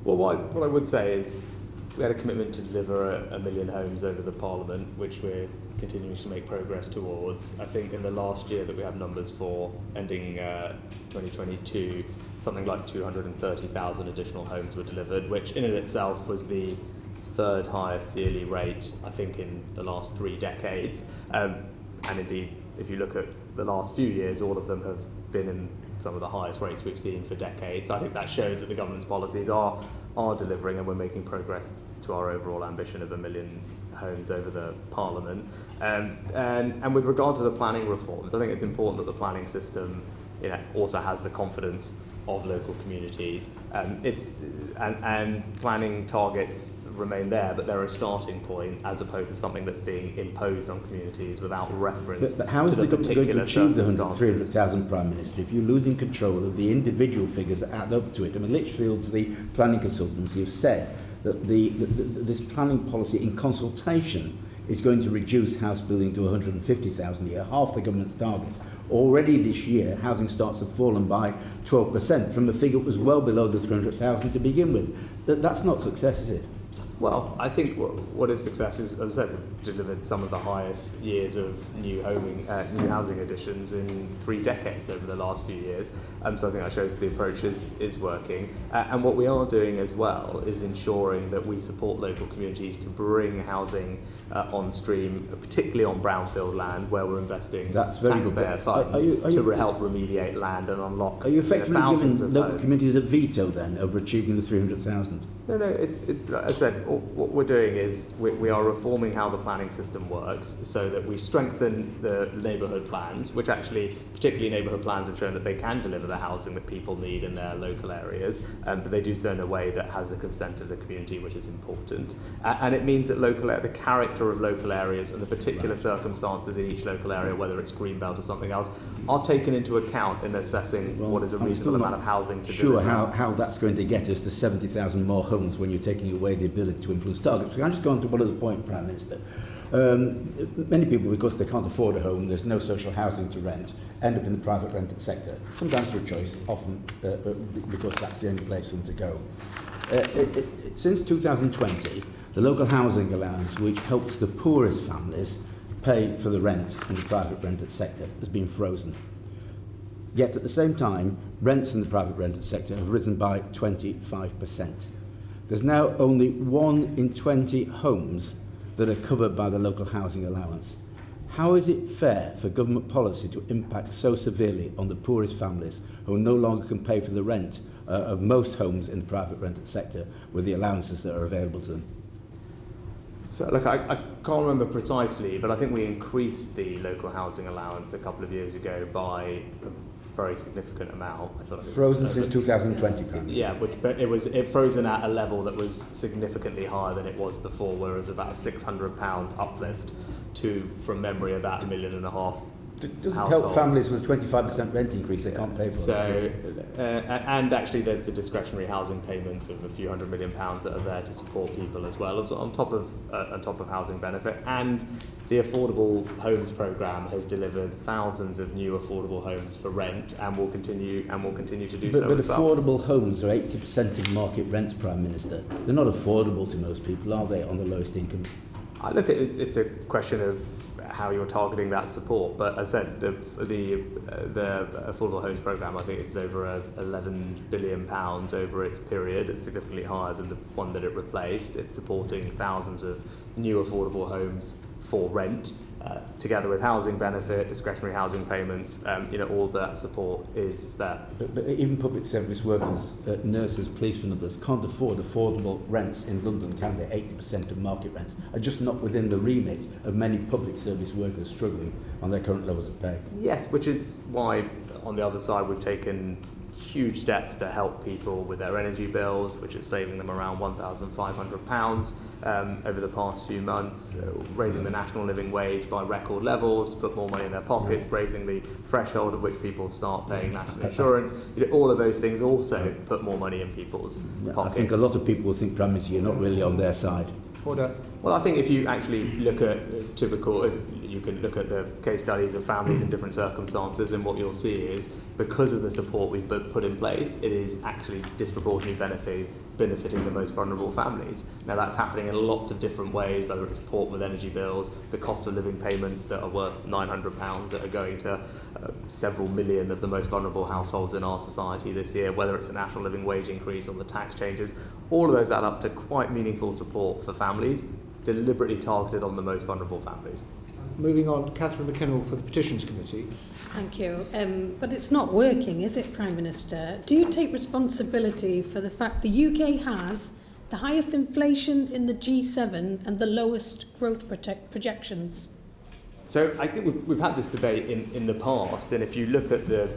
Well, what I would say is we had a commitment to deliver a million homes over the Parliament, which we're continuing to make progress towards. I think in the last year that we have numbers for, ending 2022, something like 230,000 additional homes were delivered, which in and of itself was the third highest yearly rate, I think, in the last 3 decades. And indeed, if you look at the last few years, all of them have been in some of the highest rates we've seen for decades. So I think that shows that the government's policies are delivering, and we're making progress to our overall ambition of 1 million homes over the Parliament. And with regard to the planning reforms, I think it's important that the planning system, also has the confidence of local communities. And planning targets remain there, but they're a starting point as opposed to something that's being imposed on communities without reference but how is to the the government going to particular achieve the circumstances. 300,000, Prime Minister, if you're losing control of the individual figures that add up to it? I mean, Litchfield's, the planning consultancy, have said that this planning policy in consultation is going to reduce house building to 150,000 a year, half the government's target. Already this year, housing starts have fallen by 12% from a figure that was well below the 300,000 to begin with. That's not success, is it? Well, I think what is success is, as I said, we've delivered some of the highest years of new housing additions in 3 decades over the last few years. So I think that shows the approach is working. And what we are doing as well is ensuring that we support local communities to bring housing on stream, particularly on brownfield land, where we're investing taxpayer funds to help remediate land and unlock Are you effectively thousands giving of local homes. communities a veto then over achieving the 300,000? No, it's as I said, what we're doing is we are reforming how the planning system works so that we strengthen the neighbourhood plans, which actually, particularly neighbourhood plans, have shown that they can deliver the housing that people need in their local areas, but they do so in a way that has the consent of the community, which is important. And it means that the character of local areas and the particular circumstances in each local area, whether it's greenbelt or something else, are taken into account in assessing what is a reasonable amount of housing to deliver. Sure, how that's going to get us to 70,000 more homes when you're taking away the ability to influence targets. Can I just go on to one other point, Prime Minister? Many people, because they can't afford a home, there's no social housing to rent, end up in the private rented sector, sometimes through choice, often because that's the only place for them to go. Since 2020, the local housing allowance, which helps the poorest families pay for the rent in the private rented sector, has been frozen. Yet at the same time, rents in the private rented sector have risen by 25%. There's now only 1 in 20 homes that are covered by the local housing allowance. How is it fair for government policy to impact so severely on the poorest families who no longer can pay for the rent of most homes in the private rented sector with the allowances that are available to them? So, look, I can't remember precisely, but I think we increased the local housing allowance a couple of years ago by a very significant amount. I thought frozen since 2020, Prime Minister. Yeah, but it frozen at a level that was significantly higher than it was before, whereas about a £600 uplift to, from memory, about 1.5 million doesn't households. help families with a 25% rent increase they can't pay for. So, and actually there's the discretionary housing payments of a few £100 million that are there to support people as well, as on top of housing benefit. And the Affordable Homes Programme has delivered thousands of new affordable homes for rent, and will continue to do so as well. But affordable homes are 80% of market rents, Prime Minister. They're not affordable to most people, are they, on the lowest incomes? I look at it, it's a question of how you're targeting that support, but as I said, the Affordable Homes Programme, I think it's over £11 billion over its period. It's significantly higher than the one that it replaced. It's supporting thousands of new affordable homes for rent, together with housing benefit, discretionary housing payments. All that support is there. But even public service workers, nurses, policemen and others can't afford affordable rents in London, can they? 80% of market rents are just not within the remit of many public service workers struggling on their current levels of pay. Yes, which is why on the other side we've taken huge steps to help people with their energy bills, which is saving them around £1,500 over the past few months, raising the national living wage by record levels to put more money in their pockets, raising the threshold at which people start paying national insurance. All of those things also put more money in people's pockets. I think a lot of people will think, Prime Minister, you're not really on their side. Order. Well, I think if you actually look at typical, you can look at the case studies of families in different circumstances, and what you'll see is, because of the support we've put in place, it is actually disproportionately benefiting the most vulnerable families. Now, that's happening in lots of different ways, whether it's support with energy bills, the cost of living payments that are worth £900 that are going to several million of the most vulnerable households in our society this year, whether it's a national living wage increase or the tax changes. All of those add up to quite meaningful support for families, deliberately targeted on the most vulnerable families. Moving on, Catherine McKinnell for the Petitions Committee. Thank you. But it's not working, is it, Prime Minister? Do you take responsibility for the fact the UK has the highest inflation in the G7 and the lowest growth projections? So I think we've had this debate in the past, and if you look at the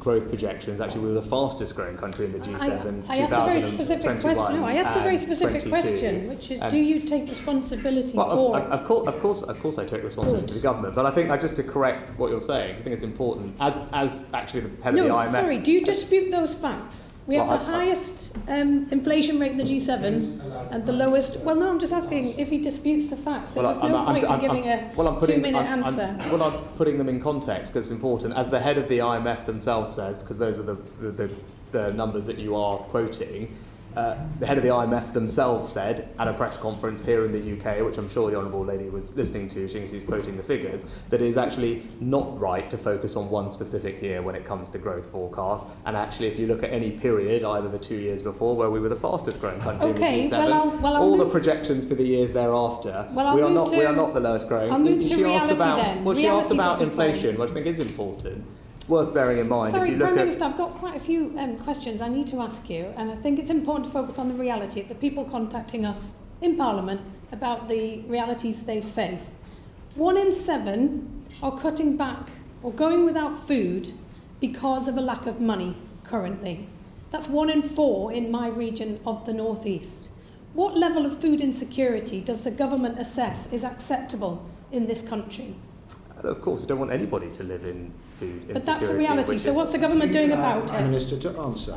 growth projections, actually we were the fastest growing country in the G7. I asked a very specific question. No, I asked a very specific question, which is, do you take responsibility for it? Of course, I take responsibility for the government. But I think, just to correct what you're saying, I think it's important. As actually the head of the IMF. No, sorry. Do you dispute those facts? We have the highest inflation rate in the G7 and the lowest. Well, no, I'm just asking if he disputes the facts, because there's no point in giving a 2-minute answer. I'm putting them in context because it's important. As the head of the IMF themselves says, because those are the numbers that you are quoting, the head of the IMF themselves said at a press conference here in the UK, which I'm sure the Honourable Lady was listening to, she's quoting the figures, that it is actually not right to focus on one specific year when it comes to growth forecasts. And actually, if you look at any period, either the 2 years before, where we were the fastest growing country in the G7, all the projections for the years thereafter, we are not the lowest growing. I'll move to reality then. She asked about inflation, which I think is important. Worth bearing in mind. Sorry, if you look Prime Minister, I've got quite a few questions I need to ask you, and I think it's important to focus on the reality of the people contacting us in Parliament about the realities they face. 1 in 7 are cutting back or going without food because of a lack of money currently. That's 1 in 4 in my region of the North East. What level of food insecurity does the government assess is acceptable in this country? Of course, we don't want anybody to live in food insecurity. But that's the reality. So what's the government doing about it? Prime Minister to answer.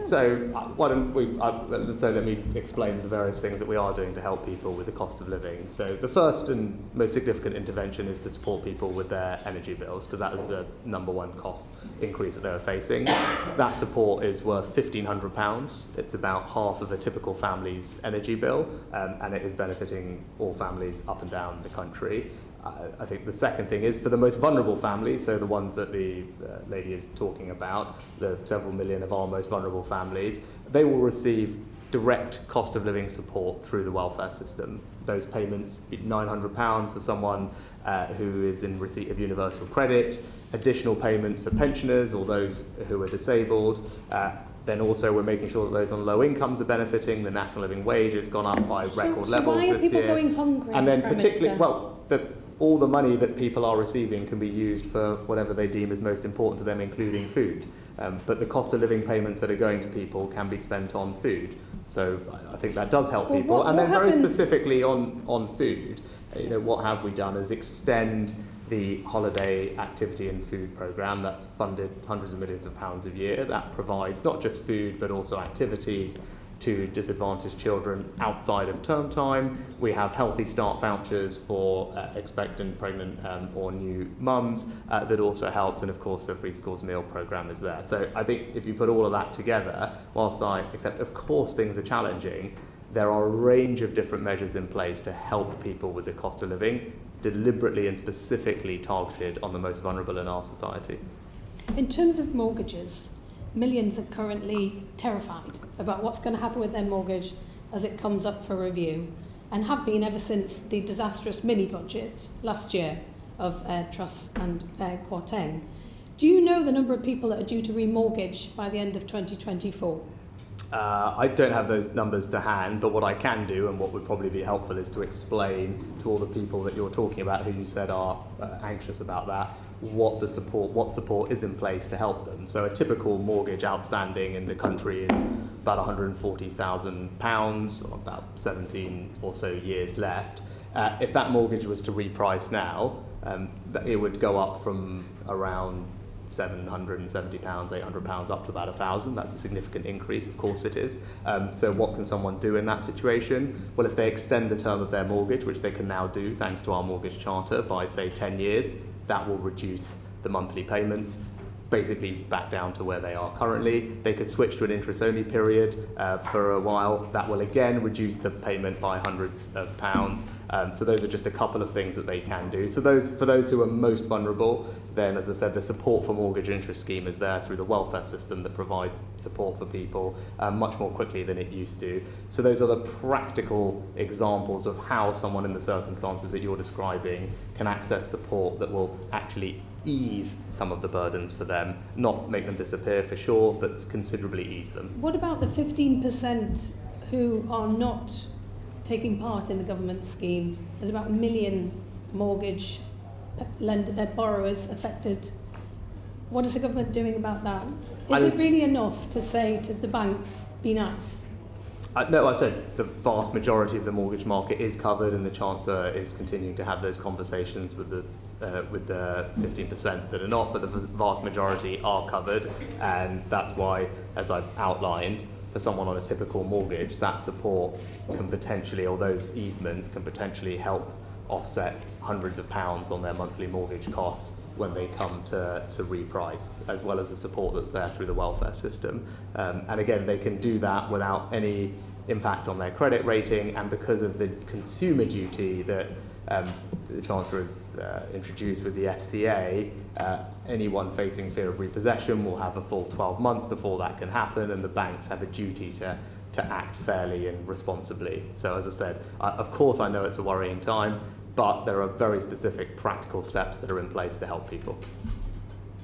So why don't we? Let me explain the various things that we are doing to help people with the cost of living. So the first and most significant intervention is to support people with their energy bills, because that is the number one cost increase that they're facing. That support is worth £1,500. It's about half of a typical family's energy bill, and it is benefiting all families up and down the country. I think the second thing is for the most vulnerable families, so the ones that the lady is talking about, the several million of our most vulnerable families, they will receive direct cost of living support through the welfare system. Those payments, £900 for someone who is in receipt of universal credit, additional payments for pensioners or those who are disabled. Then also we're making sure that those on low incomes are benefiting. The national living wage has gone up by record levels this year. Why are people going hungry? And then particularly, all the money that people are receiving can be used for whatever they deem is most important to them, including food. But the cost of living payments that are going to people can be spent on food. So I think that does help people. And then very specifically on food, what have we done is extend the holiday activity and food programme that's funded hundreds of millions of pounds a year. That provides not just food but also activities to disadvantaged children outside of term time. We have Healthy Start vouchers for expectant, pregnant or new mums that also helps, and of course the Free Schools Meal programme is there. So I think if you put all of that together, whilst I accept of course things are challenging, there are a range of different measures in place to help people with the cost of living, deliberately and specifically targeted on the most vulnerable in our society. In terms of mortgages, millions are currently terrified about what's going to happen with their mortgage as it comes up for review, and have been ever since the disastrous mini-budget last year of Truss and Kwarteng. Do you know the number of people that are due to remortgage by the end of 2024? I don't have those numbers to hand, but what I can do, and what would probably be helpful, is to explain to all the people that you're talking about who you said are anxious about that, what support is in place to help them. So a typical mortgage outstanding in the country is about £140,000, or about 17 or so years left. If that mortgage was to reprice now, it would go up from around £770, £800 up to about £1,000. That's a significant increase, of course it is. So what can someone do in that situation? Well, if they extend the term of their mortgage, which they can now do thanks to our mortgage charter, by say 10 years, that will reduce the monthly payments basically back down to where they are currently. They could switch to an interest-only period for a while. That will again reduce the payment by hundreds of pounds. So those are just a couple of things that they can do. So for those who are most vulnerable, then as I said, the support for mortgage interest scheme is there through the welfare system that provides support for people much more quickly than it used to. So those are the practical examples of how someone in the circumstances that you're describing can access support that will actually ease some of the burdens for them, not make them disappear for sure, but considerably ease them. What about the 15% who are not taking part in the government scheme? There's about 1 million mortgage borrowers affected. What is the government doing about that? Is it really enough to say to the banks, be nice? No, I said the vast majority of the mortgage market is covered, and the Chancellor is continuing to have those conversations with the 15% that are not, but the vast majority are covered, and that's why, as I've outlined, for someone on a typical mortgage, that support can potentially, or those easements can potentially help offset hundreds of pounds on their monthly mortgage costs when they come to reprice, as well as the support that's there through the welfare system. And again, they can do that without any impact on their credit rating, and because of the consumer duty that the Chancellor has introduced with the FCA, anyone facing fear of repossession will have a full 12 months before that can happen, and the banks have a duty to act fairly and responsibly. So as I said, of course I know it's a worrying time, but there are very specific practical steps that are in place to help people.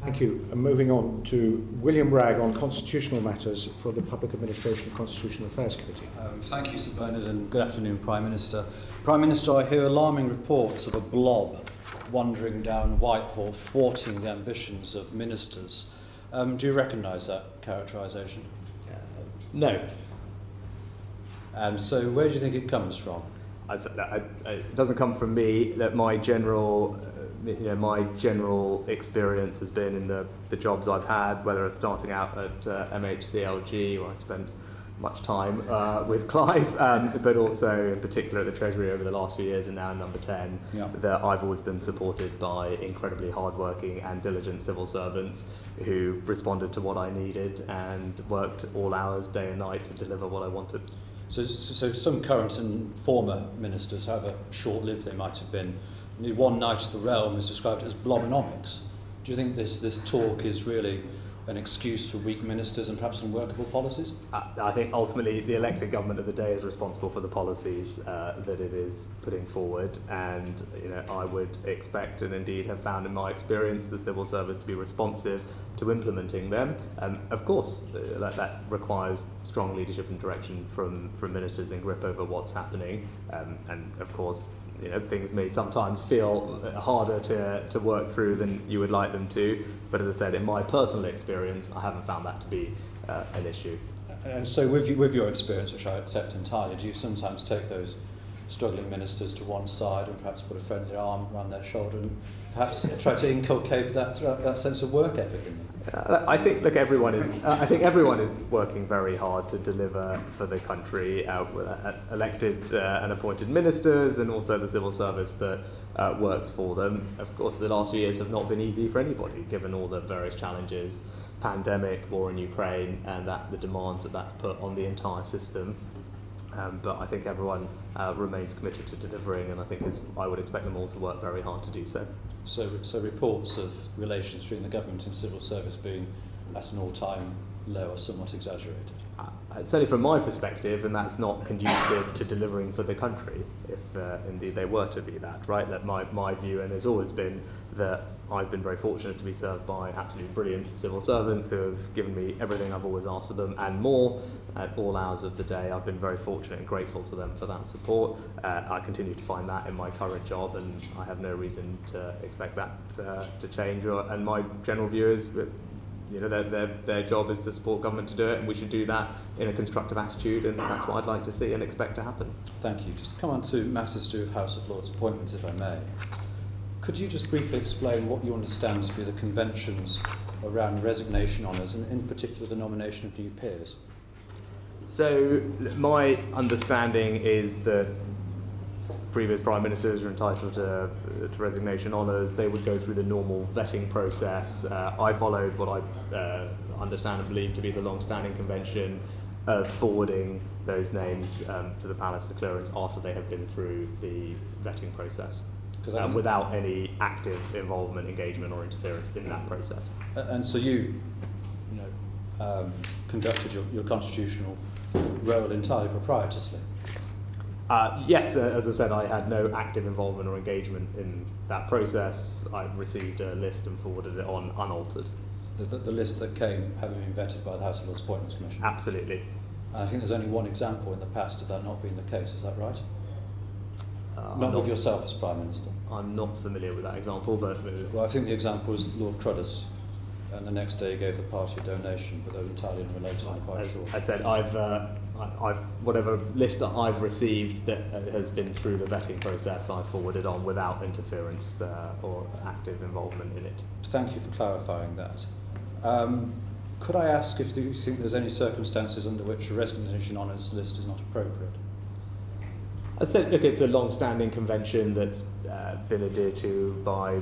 Thank you. And moving on to William Ragg on constitutional matters for the Public Administration and Constitutional Affairs Committee. Thank you, Sir Bernard, and good afternoon, Prime Minister. Prime Minister, I hear alarming reports of a blob wandering down Whitehall, thwarting the ambitions of ministers. Do you recognise that characterisation? No. So where do you think it comes from? It doesn't come from me. That my general experience has been in the jobs I've had, whether it's starting out at MHCLG, where I spent much time with Clive, but also in particular at the Treasury over the last few years, and now in Number 10, that I've always been supported by incredibly hardworking and diligent civil servants who responded to what I needed and worked all hours, day and night, to deliver what I wanted. So some current and former ministers, however short-lived they might have been, the one night of the realm is described as blobonomics. Do you think this talk is really an excuse for weak ministers and perhaps unworkable policies? I think ultimately the elected government of the day is responsible for the policies that it is putting forward, and I would expect, and indeed have found in my experience, the civil service to be responsive to implementing them. Of course, that requires strong leadership and direction from ministers in grip over what's happening, and of course, things may sometimes feel harder to work through than you would like them to, but as I said, in my personal experience, I haven't found that to be an issue. And so with your experience, which I accept entirely, do you sometimes take those struggling ministers to one side and perhaps put a friendly arm around their shoulder and perhaps try to inculcate that sense of work ethic in them? I think everyone is working very hard to deliver for the country, elected and appointed ministers, and also the civil service that works for them. Of course, the last few years have not been easy for anybody, given all the various challenges, pandemic, war in Ukraine, and the demands that's put on the entire system. But I think everyone remains committed to delivering, and I would expect them all to work very hard to do so. So reports of relations between the government and civil service being at an all-time low are somewhat exaggerated? Certainly from my perspective, and that's not conducive to delivering for the country, if indeed they were to be that, right? That my view, and has always been, that I've been very fortunate to be served by absolutely brilliant civil servants who have given me everything I've always asked of them and more at all hours of the day. I've been very fortunate and grateful to them for that support. I continue to find that in my current job, and I have no reason to expect that to change. And my general view is that their job is to support government to do it, and we should do that in a constructive attitude, and that's what I'd like to see and expect to happen. Thank you. Just come on to matters to do with House of Lords appointments, if I may. Could you just briefly explain what you understand to be the conventions around resignation honours, and in particular the nomination of new peers? So my understanding is that previous prime ministers are entitled to resignation honours. They would go through the normal vetting process. I followed what I understand and believe to be the long-standing convention of forwarding those names to the Palace for clearance after they have been through the vetting process, without any active involvement, engagement or interference in that process. And so you conducted your constitutional role entirely proprietorship? Yes, as I said, I had no active involvement or engagement in that process. I received a list and forwarded it on unaltered. The list that came having been vetted by the House of Lords Appointments Commission? Absolutely. I think there's only one example in the past of that not being the case, is that right? Not with yourself as Prime Minister? I'm not familiar with that example, but... Well, I think the example was Lord Trudders, and the next day he gave the party a donation, but they were entirely unrelated, I'm quite sure. I said, I've whatever list that I've received that has been through the vetting process, I've forwarded on without interference or active involvement in it. Thank you for clarifying that. Could I ask if you think there's any circumstances under which a resignation honours list is not appropriate? I said, look, it's a long-standing convention that's been adhered to by,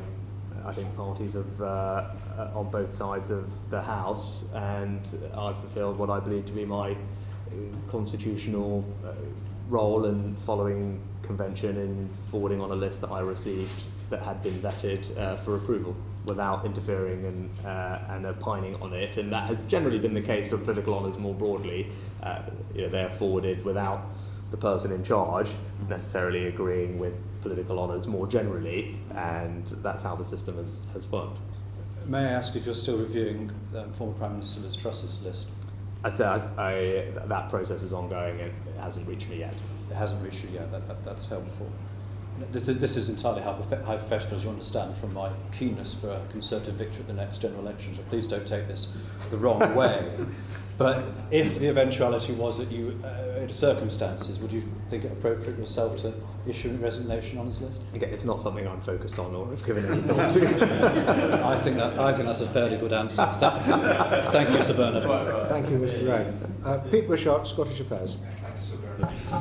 I think, parties of on both sides of the House, and I've fulfilled what I believe to be my constitutional role in following convention and forwarding on a list that I received that had been vetted for approval without interfering and opining on it, and that has generally been the case for political honours more broadly. They're forwarded without the person in charge necessarily agreeing with political honours more generally, and that's how the system has worked. May I ask if you're still reviewing former Prime Minister Liz Truss's list? I said that process is ongoing and it hasn't reached me yet. It hasn't reached you yet, that's helpful. This is entirely hyper-professional, as you understand, from my keenness for a Conservative victory at the next general election, so please don't take this the wrong way. But if the eventuality was that you, in circumstances, would you think it appropriate yourself to issue a resignation on his list? Again, it's not something I'm focused on or have given any thought to. I think that's a fairly good answer. Thank you, Sir Bernard. Thank you, Mr. Wren. Pete Wishart, Scottish Affairs.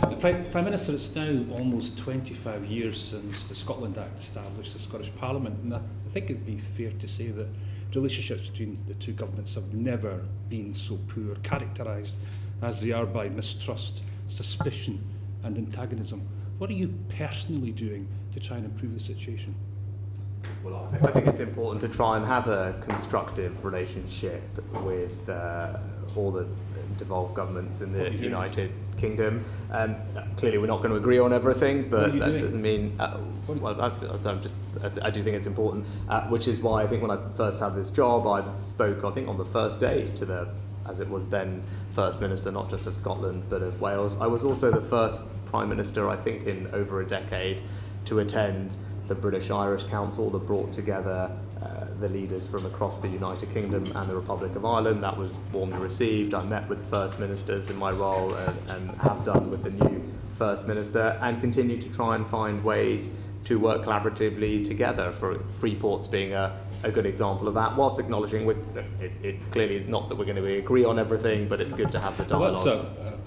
The Prime Minister, it's now almost 25 years since the Scotland Act established the Scottish Parliament, and I think it would be fair to say that relationships between the two governments have never been so poor, characterised as they are by mistrust, suspicion and antagonism. What are you personally doing to try and improve the situation? Well, I think it's important to try and have a constructive relationship with all the devolved governments in the United Kingdom. Clearly we're not going to agree on everything, but that doesn't mean... I do think it's important, which is why I think when I first had this job, I spoke, I think, on the first day to the, as it was then, First Minister, not just of Scotland, but of Wales. I was also the first Prime Minister, I think, in over a decade to attend the British-Irish Council that brought together the leaders from across the United Kingdom and the Republic of Ireland. That was warmly received. I met with First Ministers in my role and have done with the new First Minister, and continue to try and find ways to work collaboratively together, for Freeports being a good example of that, whilst acknowledging it's clearly not that we're going to agree on everything, but it's good to have the dialogue. Well,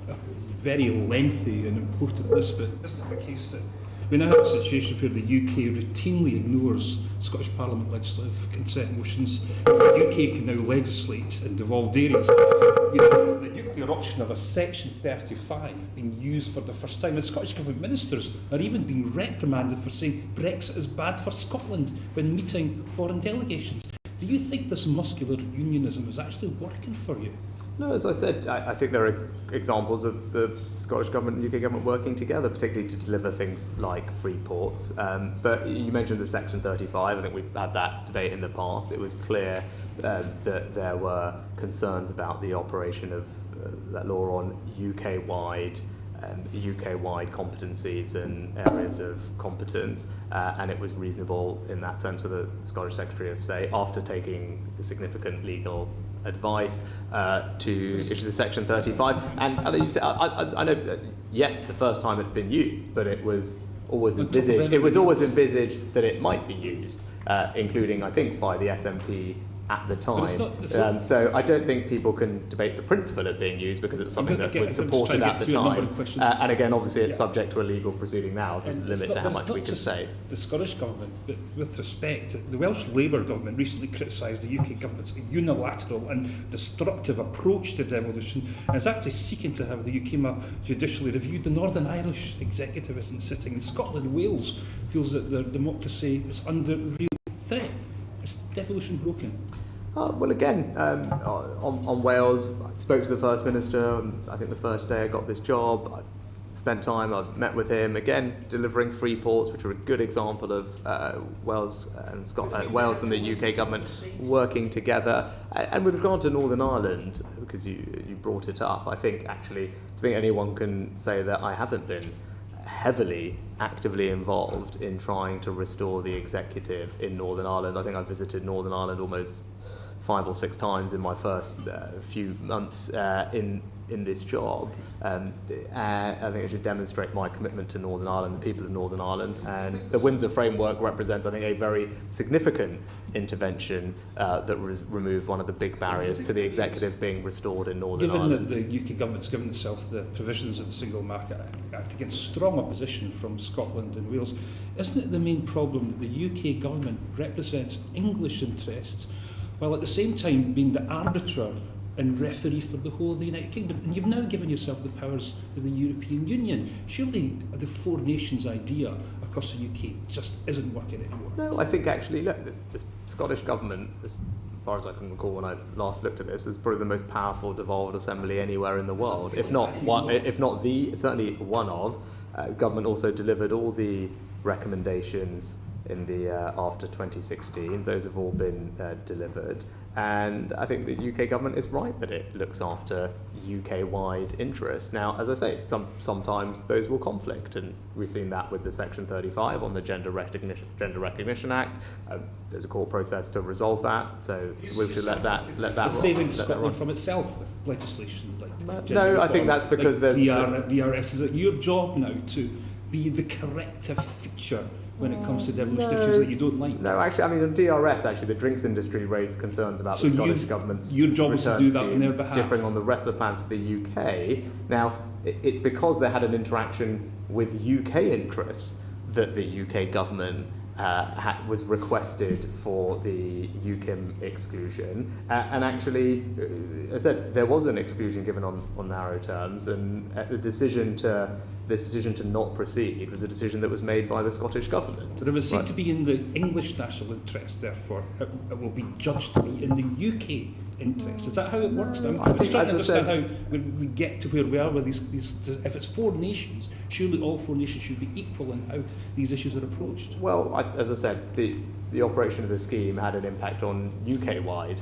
that's a very lengthy and important list, but isn't it the case that we now have a situation where the UK routinely ignores Scottish Parliament legislative consent motions? The UK can now legislate in devolved areas. The nuclear option of a Section 35 being used for the first time, and Scottish Government ministers are even being reprimanded for saying Brexit is bad for Scotland when meeting foreign delegations. Do you think this muscular unionism is actually working for you? No, as I said, I think there are examples of the Scottish Government and UK Government working together, particularly to deliver things like free ports. But you mentioned the Section 35. I think we've had that debate in the past. It was clear that there were concerns about the operation of that law on UK-wide competencies and areas of competence, and it was reasonable in that sense for the Scottish Secretary of State, after taking significant legal advice, to issue the Section 35. And you say, I know that, yes, the first time it's been used, but it was always envisaged that it might be used, including, I think, by the SNP at the time. So I don't think people can debate the principle of being used because it's something that was supported at the time. And again, obviously, it's subject to a legal proceeding now, so there's a limit to how much we can say. The Scottish Government, but with respect, the Welsh Labour Government recently criticised the UK Government's unilateral and destructive approach to devolution and is actually seeking to have the UK judicially reviewed. The Northern Irish executive isn't sitting in Scotland. Wales feels that their democracy is under real threat. Is devolution broken? Well, again, on Wales, I spoke to the First Minister on, I think, the first day I got this job. I spent time, I met with him, again, delivering free ports, which are a good example of Wales and the UK government working together. And with regard to Northern Ireland, because you brought it up, I think anyone can say that I haven't been actively involved in trying to restore the executive in Northern Ireland. I think I visited Northern Ireland almost 5 or 6 times in my first few months in this job. I think I should demonstrate my commitment to Northern Ireland, the people of Northern Ireland, and the Windsor Framework represents, I think, a very significant intervention that removed one of the big barriers to the executive being restored in Northern Ireland. Given that the UK government's given itself the provisions of the Single Market Act against strong opposition from Scotland and Wales, isn't it the main problem that the UK government represents English interests while at the same time being the arbiter and referee for the whole of the United Kingdom? And you've now given yourself the powers of the European Union. Surely the 4 nations idea across the UK just isn't working anymore. No, I think actually, look, the Scottish government, as far as I can recall when I last looked at this, was probably the most powerful devolved assembly anywhere in the world, if not certainly one of. Government also delivered all the recommendations in the after 2016. Those have all been delivered, and I think the UK government is right that it looks after UK-wide interests. Now, as I say, sometimes those will conflict, and we've seen that with the Section 35 on the Gender Recognition Act. There's a court process to resolve that, so we should let that run. Saving Scotland from itself with legislation like no, I think that's because like DRS. Is it your job now to be the corrective feature when it comes to devolution issues that you don't like? No, actually, I mean, on DRS, the drinks industry raised concerns about the Scottish government's your job is to do that on their behalf, differing on the rest of the plans for the UK. Now, it's because they had an interaction with UK interests that the UK government was requested for the UKIM exclusion, and actually, as I said, there was an exclusion given on narrow terms, and the decision to not proceed was a decision that was made by the Scottish government. So it was seen to be in the English national interest, therefore it will be judged to be in the UK interest. Is that how it works now? I'm just trying to understand how we get to where we are with these. If it's 4 nations, surely all 4 nations should be equal in how these issues are approached. Well, as I said, the operation of the scheme had an impact on UK-wide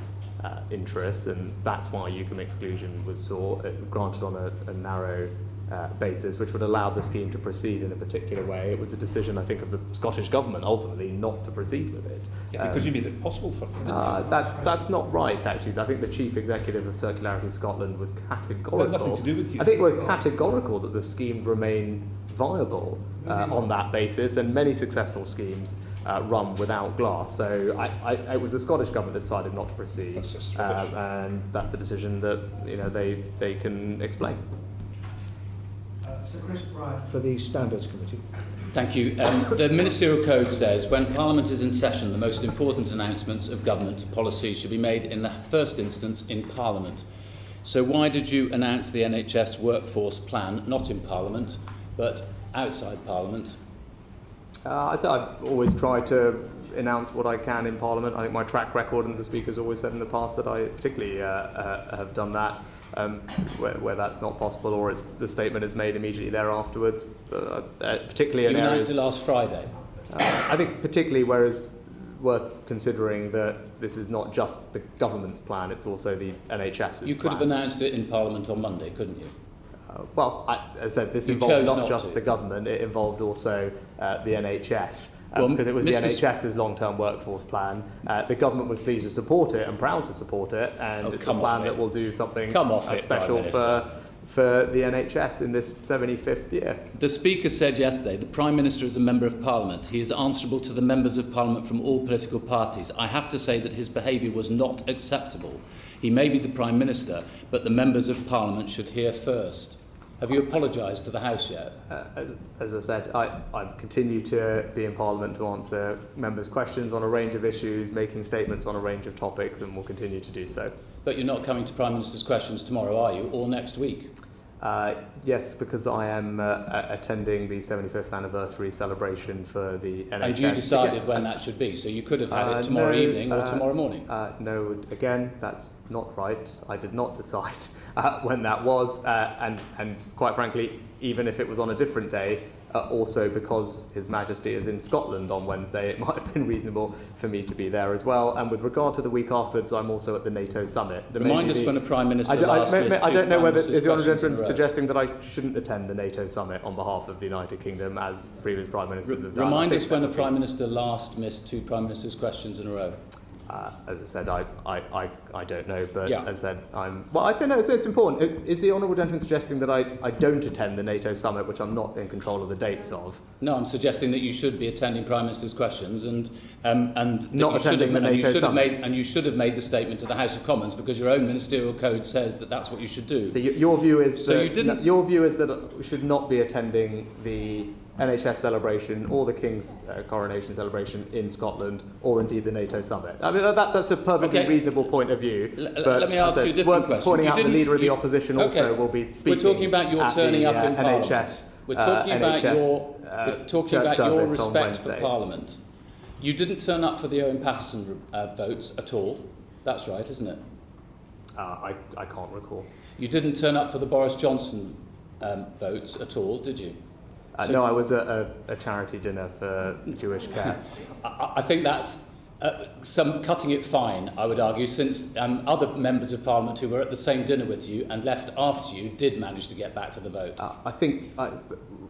interests, and that's why UKIM exclusion was sought, granted on a narrow basis, which would allow the scheme to proceed in a particular way. It was a decision, I think, of the Scottish government ultimately not to proceed with it. Yeah, because you made it possible for them. That's not right, actually. I think the chief executive of Circularity Scotland was categorical. It had nothing to do with you. I think it was categorical that the scheme remain viable on that basis, and many successful schemes run without glass. So it was the Scottish government that decided not to proceed, and that's a decision that they can explain. Sir Chris Bryant for the Standards Committee. Thank you. The Ministerial Code says when Parliament is in session, the most important announcements of government policy should be made in the first instance in Parliament. So why did you announce the NHS workforce plan not in Parliament but outside Parliament? I've always tried to announce what I can in Parliament. I think my track record, and the Speaker's always said in the past that I particularly have done that. Where that's not possible, or the statement is made immediately thereafterwards, particularly in areas... You announced it last Friday. I think particularly where it's worth considering that this is not just the government's plan, it's also the NHS's plan. You could have announced it in Parliament on Monday, couldn't you? As I said, this involved not just the government, it involved also the NHS. Because it was the NHS's long-term workforce plan. The government was pleased to support it and proud to support it, and it's a plan that will do something special for the NHS in this 75th year. The Speaker said yesterday the Prime Minister is a Member of Parliament. He is answerable to the Members of Parliament from all political parties. I have to say that his behaviour was not acceptable. He may be the Prime Minister, but the Members of Parliament should hear first. Have you apologised to the House yet? As I said, I continue to be in Parliament to answer members' questions on a range of issues, making statements on a range of topics, and will continue to do so. But you're not coming to Prime Minister's questions tomorrow, are you, or next week? Yes, because I am attending the 75th anniversary celebration for the NHS. And you decided when that should be, so you could have had it tomorrow evening or tomorrow morning? No, again, that's not right. I did not decide when that was, and quite frankly, even if it was on a different day, also because His Majesty is in Scotland on Wednesday, it might have been reasonable for me to be there as well. And with regard to the week afterwards, I'm also at the NATO summit. Remind us when a Prime Minister I don't know whether is the Honourable Gentleman suggesting that I shouldn't attend the NATO summit on behalf of the United Kingdom as previous Prime Ministers have done. Remind us when a Prime Minister last missed 2 Prime Minister's questions in a row. As I said, I don't know, but yeah. as I said, I think it's important. Is the Honourable Gentleman suggesting that I don't attend the NATO summit, which I'm not in control of the dates of? No, I'm suggesting that you should be attending Prime Minister's questions and not attending the NATO summit. And you should have made the statement to the House of Commons because your own ministerial code says that that's what you should do. So your view is your view is that we should not be attending the NHS celebration or the King's coronation celebration in Scotland, or indeed the NATO summit. I mean, that's a perfectly reasonable point of view. But let me ask you a different question. Pointing out the Leader of the Opposition also will be speaking. We're talking about your turning up in Parliament. NHS. We're talking about your respect for Parliament. You didn't turn up for the Owen Paterson votes at all. That's right, isn't it? I can't recall. You didn't turn up for the Boris Johnson votes at all, did you? No, I was at a charity dinner for Jewish care. I think that's some cutting it fine, I would argue, since other members of Parliament who were at the same dinner with you and left after you did manage to get back for the vote. I think,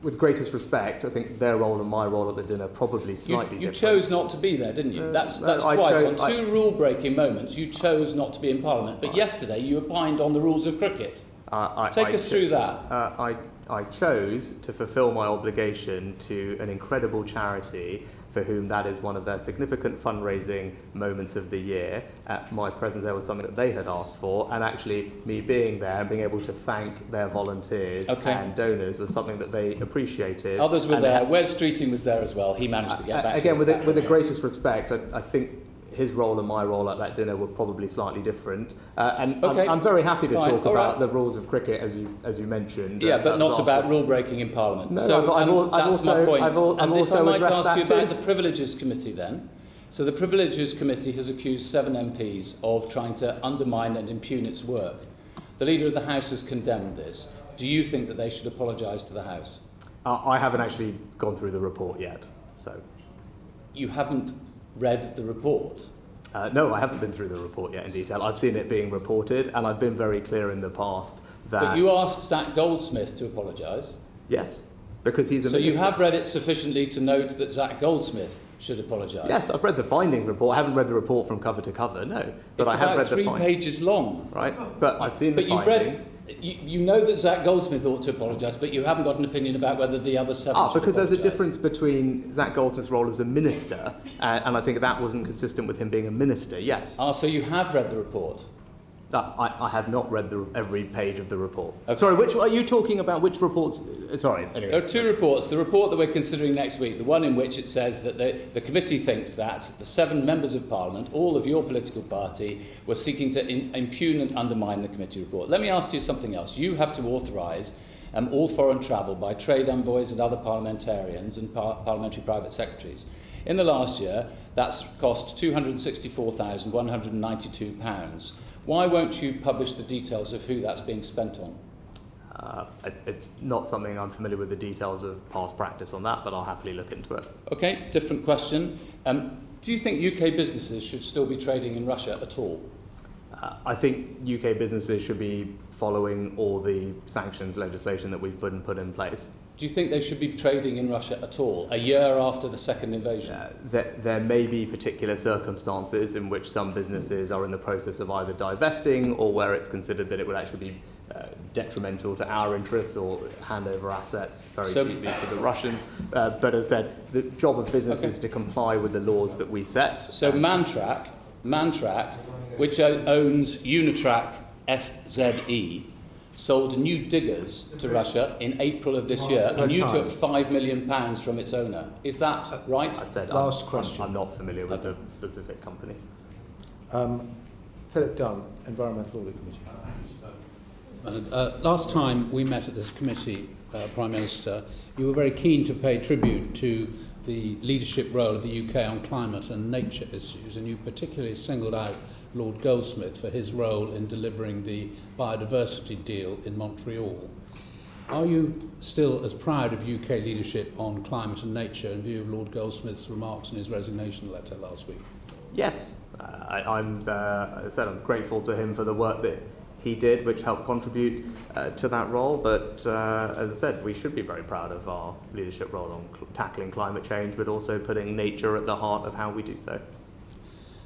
with greatest respect, I think their role and my role at the dinner probably slightly different. You chose not to be there, didn't you? That's twice. On 2 rule-breaking moments, you chose not to be in Parliament. But yesterday, you opined on the rules of cricket. Take us through that. I chose to fulfil my obligation to an incredible charity for whom that is one of their significant fundraising moments of the year. My presence there was something that they had asked for, and actually me being there and being able to thank their volunteers and donors was something that they appreciated. Others were there. Wes Streeting was there as well. He managed to get back. Again, with the greatest respect, I think his role and my role at that dinner were probably slightly different. I'm very happy to talk about the rules of cricket, as you mentioned. Yeah, but not about rule-breaking in Parliament. No, so I've also addressed that too. If I might ask you about the Privileges Committee then. So the Privileges Committee has accused 7 MPs of trying to undermine and impugn its work. The Leader of the House has condemned this. Do you think that they should apologise to the House? I haven't actually gone through the report yet, so... You haven't read the report? No, I haven't been through the report yet in detail. I've seen it being reported, and I've been very clear in the past that... But you asked Zach Goldsmith to apologise? Yes, because he's a minister. So you have read it sufficiently to note that Zach Goldsmith should apologise? Yes, I've read the findings report. I haven't read the report from cover to cover, no. But I have read the findings. It's about 3 pages long. Right, but I've seen the findings. You know that Zach Goldsmith ought to apologise, but you haven't got an opinion about whether the other 7 should because apologise. there's a difference between Zach Goldsmith's role as a minister, and I think that wasn't consistent with him being a minister, yes. So you have read the report? I have not read every page of the report. Okay. Sorry, which are you talking about? Which reports? Sorry, anyway. There are 2 reports. The report that we're considering next week, the one in which it says that the committee thinks that the 7 members of Parliament, all of your political party, were seeking to impugn and undermine the committee report. Let me ask you something else. You have to authorise all foreign travel by trade envoys and other parliamentarians and parliamentary private secretaries. In the last year, that's cost £264,192. Why won't you publish the details of who that's being spent on? It's not something I'm familiar with the details of past practice on that, but I'll happily look into it. Okay, different question. Do you think UK businesses should still be trading in Russia at all? I think UK businesses should be following all the sanctions legislation that we've put in place. Do you think they should be trading in Russia at all, a year after the second invasion? There may be particular circumstances in which some businesses are in the process of either divesting or where it's considered that it would actually be detrimental to our interests or hand over assets very cheaply to the Russians. But as I said, the job of business is to comply with the laws that we set. So Mantrack, which owns Unitrack FZE, sold new diggers to Russia in April of this year, and you took £5 million from its owner. Is that right? I said Last question. I'm not familiar with the specific company. Philip Dunn, Environmental Audit Committee. Last time we met at this committee, Prime Minister, you were very keen to pay tribute to the leadership role of the UK on climate and nature issues, and you particularly singled out Lord Goldsmith for his role in delivering the biodiversity deal in Montreal. Are you still as proud of UK leadership on climate and nature in view of Lord Goldsmith's remarks in his resignation letter last week? Yes, as I said, I'm grateful to him for the work that he did, which helped contribute to that role. But as I said, we should be very proud of our leadership role on tackling climate change, but also putting nature at the heart of how we do so.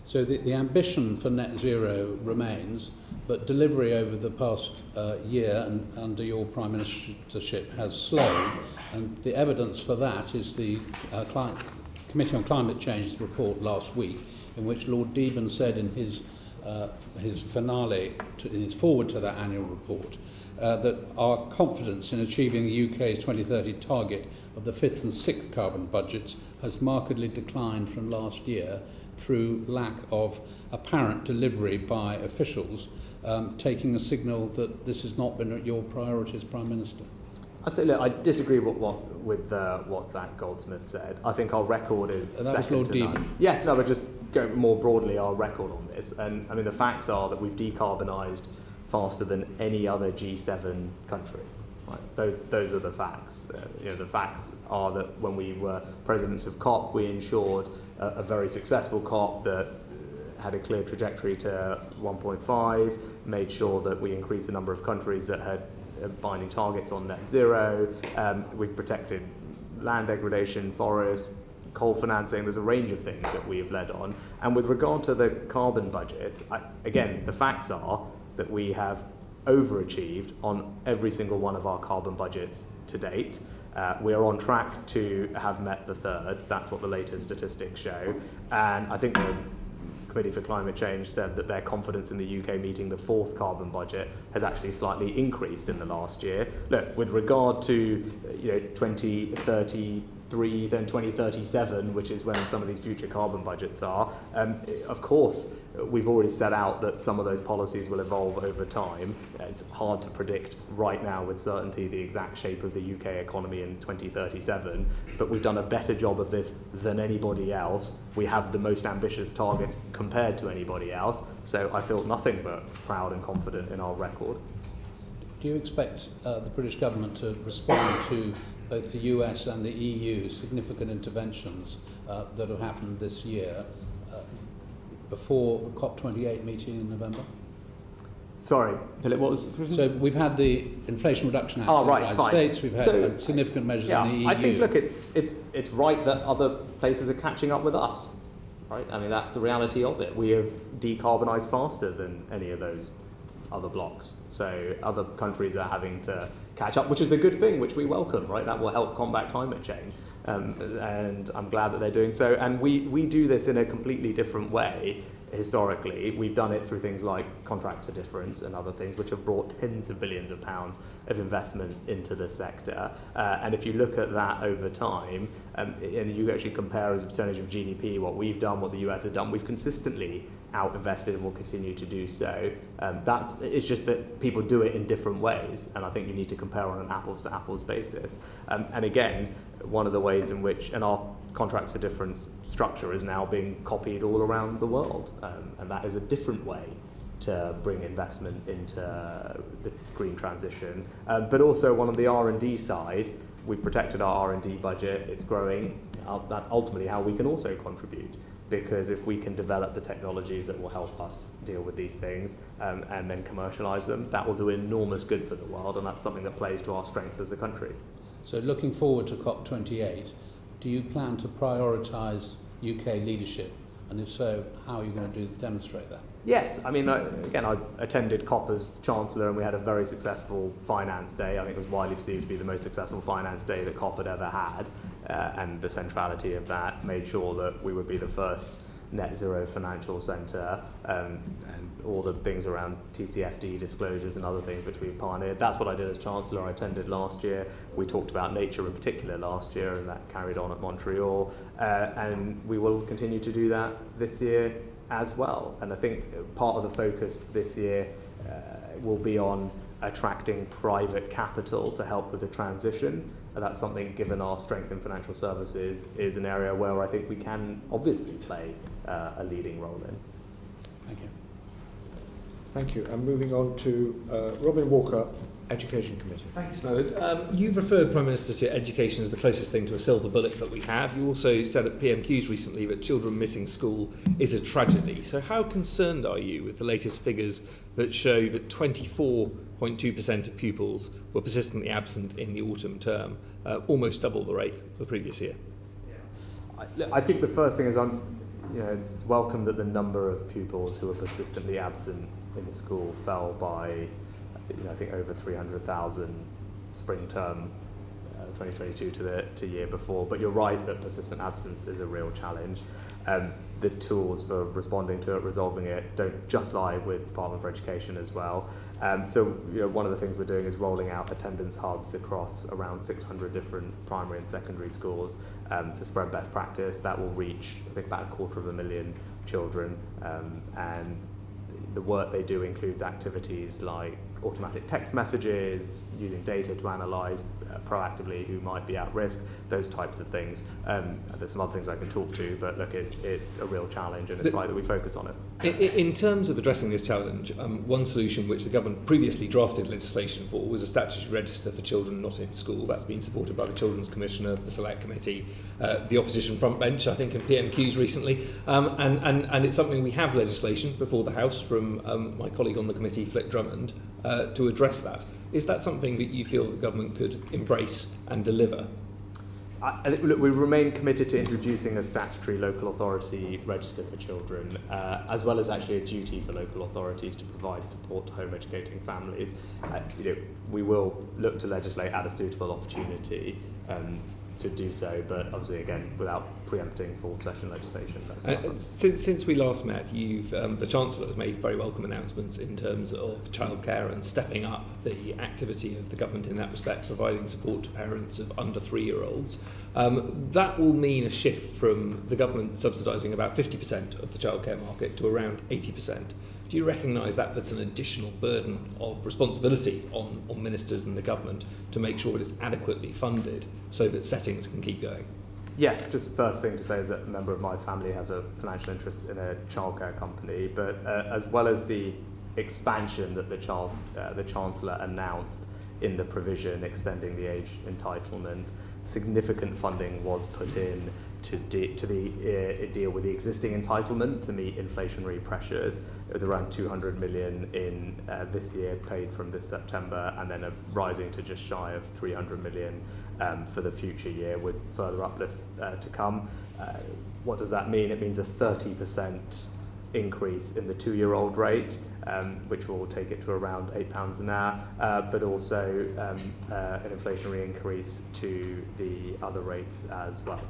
So the ambition for net zero remains, but delivery over the past year and under your Prime Ministership has slowed, and the evidence for that is the Committee on Climate Change's report last week, in which Lord Deben said in his finale, in his forward to that annual report, that our confidence in achieving the UK's 2030 target of the 5th and 6th carbon budgets has markedly declined from last year through lack of apparent delivery by officials, taking a signal that this has not been your priority as Prime Minister. I'd say, look, I disagree with what Zach Goldsmith said. I think our record is second to none. Yes, no, but just go more broadly, our record on this. And I mean, the facts are that we've decarbonised faster than any other G7 country. Right? Those are the facts. The facts are that when we were presidents of COP, we ensured a very successful COP that had a clear trajectory to 1.5, made sure that we increased the number of countries that had binding targets on net zero. We've protected land degradation, forests, coal financing. There's a range of things that we have led on. And with regard to the carbon budget, again, the facts are that we have overachieved on every single one of our carbon budgets to date. We are on track to have met the third. That's what the latest statistics show. And I think the Committee for Climate Change said that their confidence in the UK meeting the fourth carbon budget has actually slightly increased in the last year. Look, with regard to 2033, then 2037, which is when some of these future carbon budgets are, of course, we've already set out that some of those policies will evolve over time. It's hard to predict right now with certainty the exact shape of the UK economy in 2037, but we've done a better job of this than anybody else. We have the most ambitious targets compared to anybody else, so I feel nothing but proud and confident in our record. Do you expect the British government to respond to both the US and the EU significant interventions that have happened this year before the COP28 meeting in November? Sorry, Philip, what was the question? So we've had the Inflation Reduction Act in the United States, we've had significant measures in the EU. I think, look, it's right that other places are catching up with us, right? I mean, that's the reality of it. We have decarbonised faster than any of those other blocks. So other countries are having to catch up, which is a good thing, which we welcome, right? That will help combat climate change. And I'm glad that they're doing so. And we do this in a completely different way historically. We've done it through things like contracts for difference and other things, which have brought tens of billions of pounds of investment into the sector. And if you look at that over time, and you actually compare as a percentage of GDP what we've done, what the US have done, we've consistently out-invested and will continue to do so. It's just that people do it in different ways, and I think you need to compare on an apples-to-apples basis. And again, one of the ways in which, and our contracts for difference structure is now being copied all around the world, and that is a different way to bring investment into the green transition. But also on the R&D side, we've protected our R&D budget, it's growing. That's ultimately how we can also contribute, because if we can develop the technologies that will help us deal with these things and then commercialise them, that will do enormous good for the world, and that's something that plays to our strengths as a country. So looking forward to COP28, do you plan to prioritise UK leadership And if so, how are you going to demonstrate that? Yes, I mean, again, I attended COP as Chancellor and we had a very successful finance day. I think it was widely perceived to be the most successful finance day that COP had ever had. And the centrality of that made sure that we would be the first net zero financial centre, and all the things around TCFD disclosures and other things which we've pioneered. That's what I did as Chancellor. I attended last year. We talked about nature in particular last year, and that carried on at Montreal. And we will continue to do that this year as well. And I think part of the focus this year will be on attracting private capital to help with the transition. And that's something, given our strength in financial services, is an area where I think we can obviously play a leading role in. Thank you. Thank you. And moving on to Robin Walker, Education Committee. Thanks, Mo. You've referred, Prime Minister, to education as the closest thing to a silver bullet that we have. You also said at PMQs recently that children missing school is a tragedy. So how concerned are you with the latest figures that show that 24.2% of pupils were persistently absent in the autumn term, almost double the rate of the previous year? I think the first thing is it's welcome that the number of pupils who are persistently absent in school fell by I think over 300,000 spring term 2022 to the year before. But you're right that persistent absence is a real challenge. The tools for responding to it, resolving it, don't just lie with the Department for Education as well. So one of the things we're doing is rolling out attendance hubs across around 600 different primary and secondary schools to spread best practice. That will reach, I think, about 250,000 children. And the work they do includes activities like automatic text messages, using data to analyse proactively who might be at risk, those types of things. There's some other things I can talk to, but look, it's a real challenge and it's right that we focus on it. In terms of addressing this challenge, one solution which the government previously drafted legislation for was a statutory register for children not in school. That's been supported by the Children's Commissioner, the Select Committee, the opposition front bench, I think, in PMQs recently. And it's something we have legislation before the House from my colleague on the committee, Flick Drummond, to address that. Is that something that you feel the government could embrace and deliver? Look, we remain committed to introducing a statutory local authority register for children, as well as actually a duty for local authorities to provide support to home educating families. We will look to legislate at a suitable opportunity to do so, but obviously, again, without preempting full session legislation. Since we last met, the Chancellor has made very welcome announcements in terms of childcare and stepping up the activity of the government in that respect, providing support to parents of under 3-year-olds. That will mean a shift from the government subsidising about 50% of the childcare market to around 80%. Do you recognise that puts an additional burden of responsibility on ministers and the government to make sure it is adequately funded so that settings can keep going? Yes, just first thing to say is that a member of my family has a financial interest in a childcare company, but as well as the expansion that the Chancellor announced in the provision extending the age entitlement, significant funding was put in to deal with the existing entitlement to meet inflationary pressures. It was around 200 million in this year, paid from this September, and then rising to just shy of 300 million for the future year, with further uplifts to come. What does that mean? It means a 30% increase in the 2-year-old rate, which will take it to around £8 an hour, but also an inflationary increase to the other rates as well.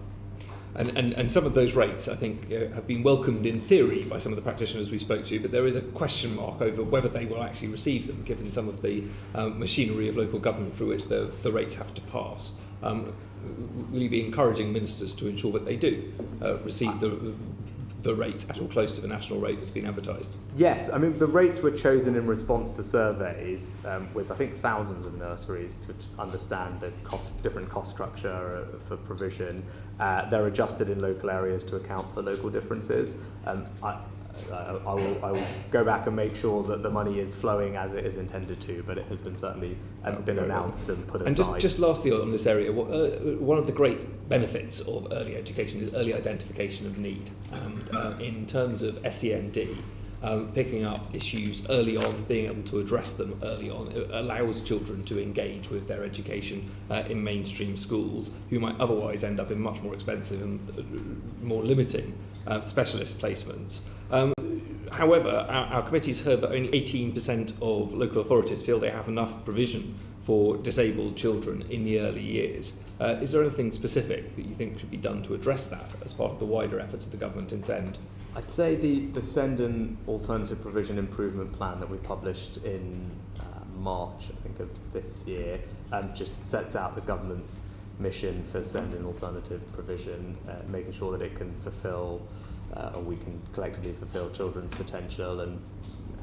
And some of those rates, I think, have been welcomed in theory by some of the practitioners we spoke to, but there is a question mark over whether they will actually receive them, given some of the machinery of local government through which the rates have to pass. Will you be encouraging ministers to ensure that they do receive the rate at or close to the national rate that's been advertised? Yes, I mean, the rates were chosen in response to surveys with, I think, thousands of nurseries to understand the different cost structure for provision. They're adjusted in local areas to account for local differences. I will go back and make sure that the money is flowing as it is intended to, but it has been certainly been announced and put aside. And just lastly on this area, one of the great benefits of early education is early identification of need. And in terms of SEND, picking up issues early on, being able to address them early on. It allows children to engage with their education in mainstream schools who might otherwise end up in much more expensive and more limiting specialist placements. However, our committee's heard that only 18% of local authorities feel they have enough provision for disabled children in the early years. Is there anything specific that you think should be done to address that as part of the wider efforts of the government in SEND? I'd say the SEND and Alternative Provision Improvement Plan that we published in March, I think, of this year, just sets out the government's mission for SEND and alternative provision, making sure that it can fulfil, or we can collectively fulfil children's potential and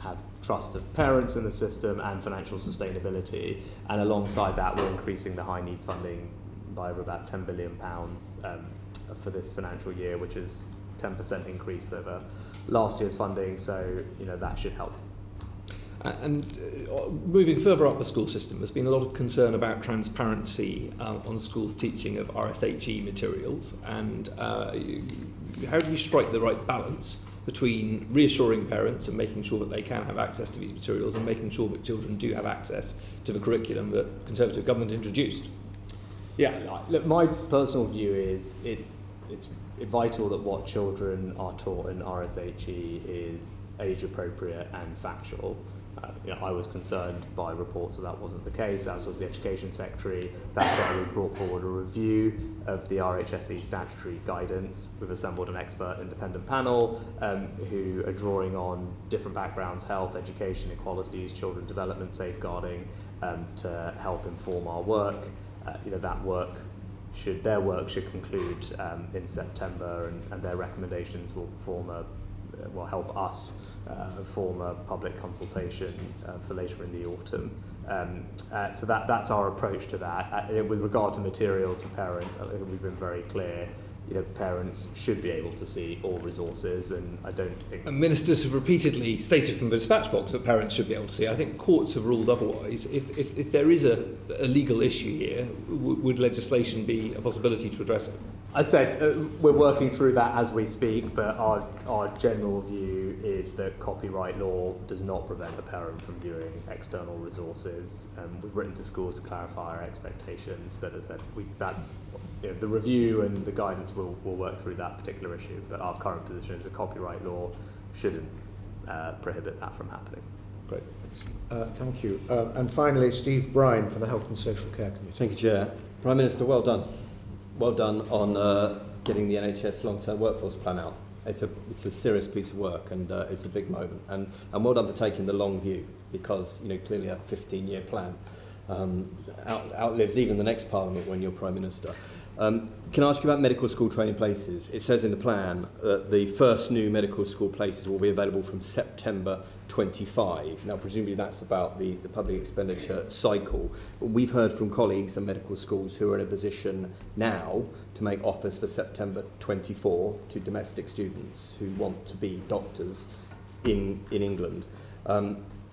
have trust of parents in the system and financial sustainability. And alongside that, we're increasing the high needs funding by over about £10 billion for this financial year, which is 10% increase over last year's funding. So, that should help. And moving further up the school system, there's been a lot of concern about transparency on schools' teaching of RSHE materials. And how do you strike the right balance between reassuring parents and making sure that they can have access to these materials and making sure that children do have access to the curriculum that the Conservative government introduced? Yeah, look, my personal view is it's vital that what children are taught in RSHE is age appropriate and factual. I was concerned by reports that wasn't the case, as was the Education Secretary. That's why we brought forward a review of the RHSE statutory guidance. We've assembled an expert independent panel who are drawing on different backgrounds, health, education, equalities, children development, safeguarding, to help inform our work. Their work should conclude in September, and their recommendations will help us form a public consultation for later in the autumn. So that's our approach to that. With regard to materials for parents, I think we've been very clear. Parents should be able to see all resources, and I don't think... And ministers have repeatedly stated from the dispatch box that parents should be able to see. I think courts have ruled otherwise. If there is a legal issue here, would legislation be a possibility to address it? I'd say we're working through that as we speak, but our general view is that copyright law does not prevent a parent from viewing external resources. We've written to schools to clarify our expectations, but as I said, the review and the guidance will work through that particular issue, but our current position is that copyright law shouldn't prohibit that from happening. Great. Thank you. And finally, Steve Bryan for the Health and Social Care Committee. Thank you, Chair. Prime Minister, well done. Well done on getting the NHS long-term workforce plan out. It's a serious piece of work, and it's a big moment. And well done for taking the long view, because clearly a 15-year plan outlives even the next Parliament when you're Prime Minister. Can I ask you about medical school training places? It says in the plan that the first new medical school places will be available from September 25. Now, presumably that's about the public expenditure cycle. But we've heard from colleagues in medical schools who are in a position now to make offers for September 24 to domestic students who want to be doctors in England.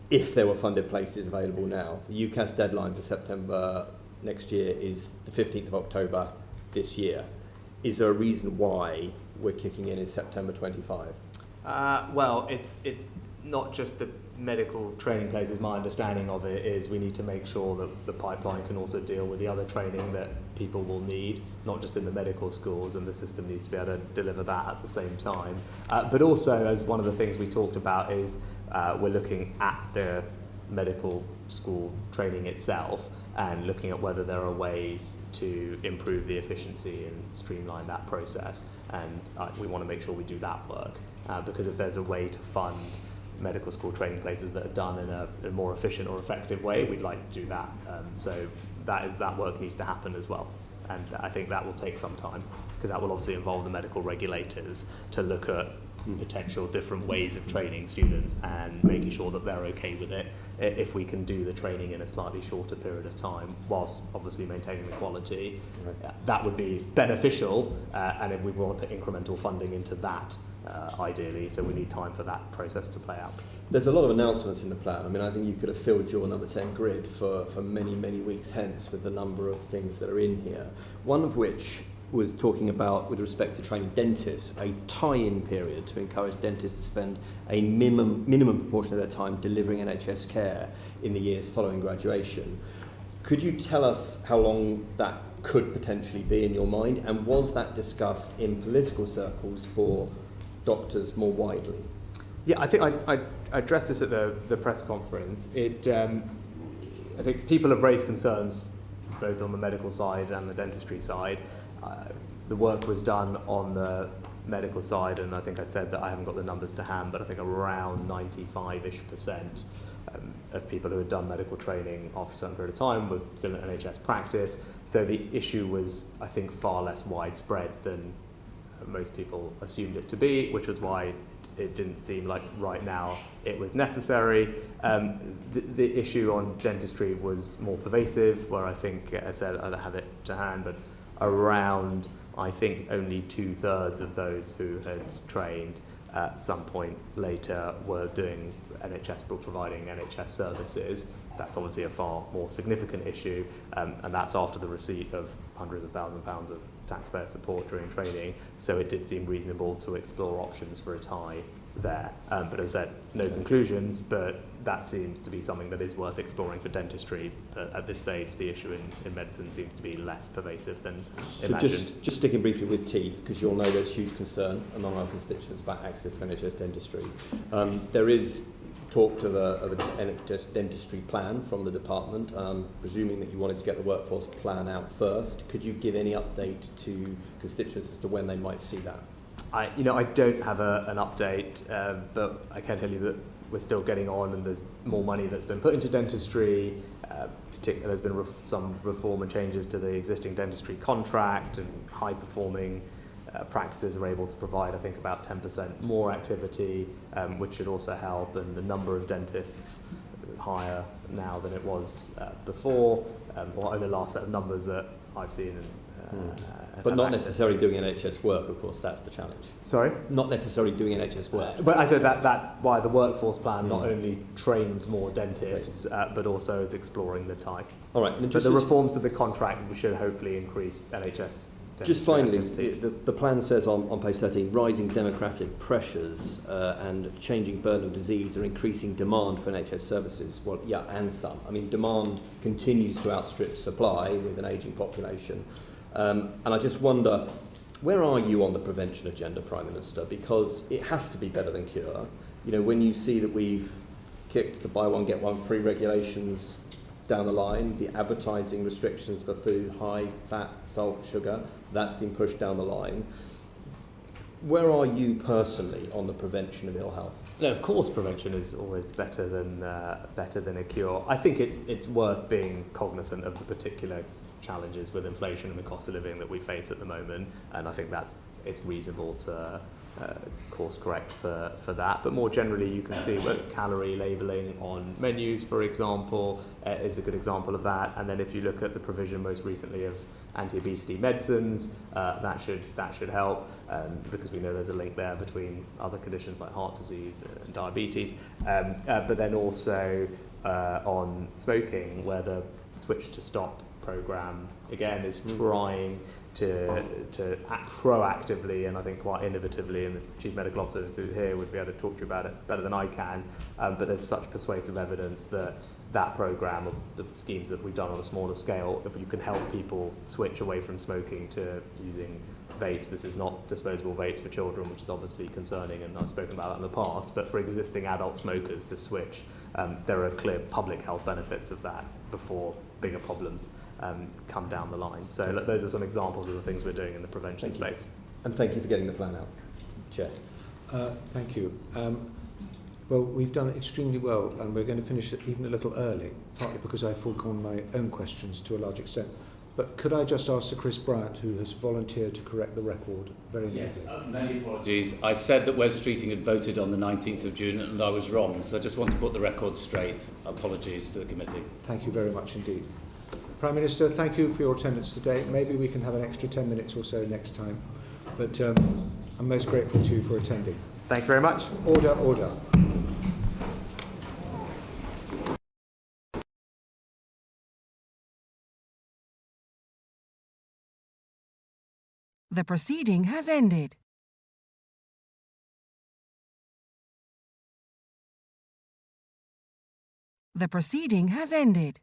If there were funded places available now. The UCAS deadline for September next year is the 15th of October this year. Is there a reason why we're kicking in September 25? Well, it's not just the medical training places. My understanding of it is we need to make sure that the pipeline can also deal with the other training that people will need, not just in the medical schools, and the system needs to be able to deliver that at the same time. But also, as one of the things we talked about is we're looking at the medical school training itself and looking at whether there are ways to improve the efficiency and streamline that process. And we want to make sure we do that work, because if there's a way to fund medical school training places that are done in a more efficient or effective way, we'd like to do that. So that work needs to happen as well. And I think that will take some time, because that will obviously involve the medical regulators to look at potential different ways of training students and making sure that they're okay with it if we can do the training in a slightly shorter period of time whilst obviously maintaining the quality. That would be beneficial, and if we want to put incremental funding into that ideally, so we need time for that process to play out. There's a lot of announcements in the plan. I mean, I think you could have filled your number 10 grid for many, many weeks hence with the number of things that are in here. One of which was talking about, with respect to training dentists, a tie-in period to encourage dentists to spend a minimum proportion of their time delivering NHS care in the years following graduation. Could you tell us how long that could potentially be in your mind, and was that discussed in political circles for doctors more widely? Yeah, I think I addressed this at the press conference. I think people have raised concerns both on the medical side and the dentistry side. The work was done on the medical side, and I think I said that I haven't got the numbers to hand, but I think around 95-ish% of people who had done medical training after a certain period of time were still in NHS practice. So the issue was, I think, far less widespread than most people assumed it to be, which was why it didn't seem like right now it was necessary. The issue on dentistry was more pervasive, where I think, as I said, I don't have it to hand, but around, I think, only 2/3 of those who had trained at some point later were doing providing NHS services. That's obviously a far more significant issue, and that's after the receipt of hundreds of thousands of pounds of taxpayer support during training. So it did seem reasonable to explore options for a tie there. But as I said, no conclusions, but that seems to be something that is worth exploring for dentistry. At this stage, the issue in medicine seems to be less pervasive than imagined. So just sticking briefly with teeth, because you'll know there's huge concern among our constituents about access to NHS dentistry. There is talk of an NHS dentistry plan from the department, presuming that you wanted to get the workforce plan out first. Could you give any update to constituents as to when they might see that? I don't have an update, but I can tell you that we're still getting on, and there's more money that's been put into dentistry. Particularly, there's been some reform and changes to the existing dentistry contract, and high-performing practices are able to provide, I think, about 10% more activity, which should also help, and the number of dentists higher now than it was before, or in the last set of numbers that I've seen. But not necessarily doing NHS work, of course, that's the challenge. Sorry? Not necessarily doing NHS work. But I said that's why the workforce plan not only trains more dentists, but also is exploring the type. All right. But the reforms to the contract should hopefully increase NHS. Just finally, the plan says on page 13, rising demographic pressures and changing burden of disease are increasing demand for NHS services. Well, yeah, and some. I mean, demand continues to outstrip supply with an ageing population. And I just wonder, where are you on the prevention agenda, Prime Minister? Because it has to be better than cure. You know, when you see that we've kicked the buy one, get one free regulations down the line, the advertising restrictions for food, high fat, salt, sugar, that's been pushed down the line. Where are you personally on the prevention of ill health? No, of course, prevention is always better than a cure. I think it's worth being cognizant of the particular challenges with inflation and the cost of living that we face at the moment, and I think it's reasonable to course correct for that. But more generally, you can see that calorie labelling on menus, for example, is a good example of that. And then if you look at the provision most recently of anti-obesity medicines, that should help, because we know there's a link there between other conditions like heart disease and diabetes. But then also on smoking, where the Switch to Stop programme again is trying to act proactively and I think quite innovatively, and the Chief Medical Officer who's here would be able to talk to you about it better than I can, but there's such persuasive evidence that programme, or the schemes that we've done on a smaller scale, if you can help people switch away from smoking to using vapes. This is not disposable vapes for children, which is obviously concerning, and I've spoken about that in the past, but for existing adult smokers to switch, there are clear public health benefits of that before bigger problems come down the line. So those are some examples of the things we're doing in the prevention space. And thank you for getting the plan out. Chair. Thank you. Well, we've done extremely well, and we're going to finish it even a little early, partly because I've foregone my own questions to a large extent. But could I just ask Sir Chris Bryant, who has volunteered to correct the record very neatly? Yes, many apologies. I said that Wes Streeting had voted on the 19th of June, and I was wrong, so I just want to put the record straight. Apologies to the committee. Thank you very much indeed. Prime Minister, thank you for your attendance today. Maybe we can have an extra 10 minutes or so next time. But I'm most grateful to you for attending. Thank you very much. Order, order. The proceeding has ended. The proceeding has ended.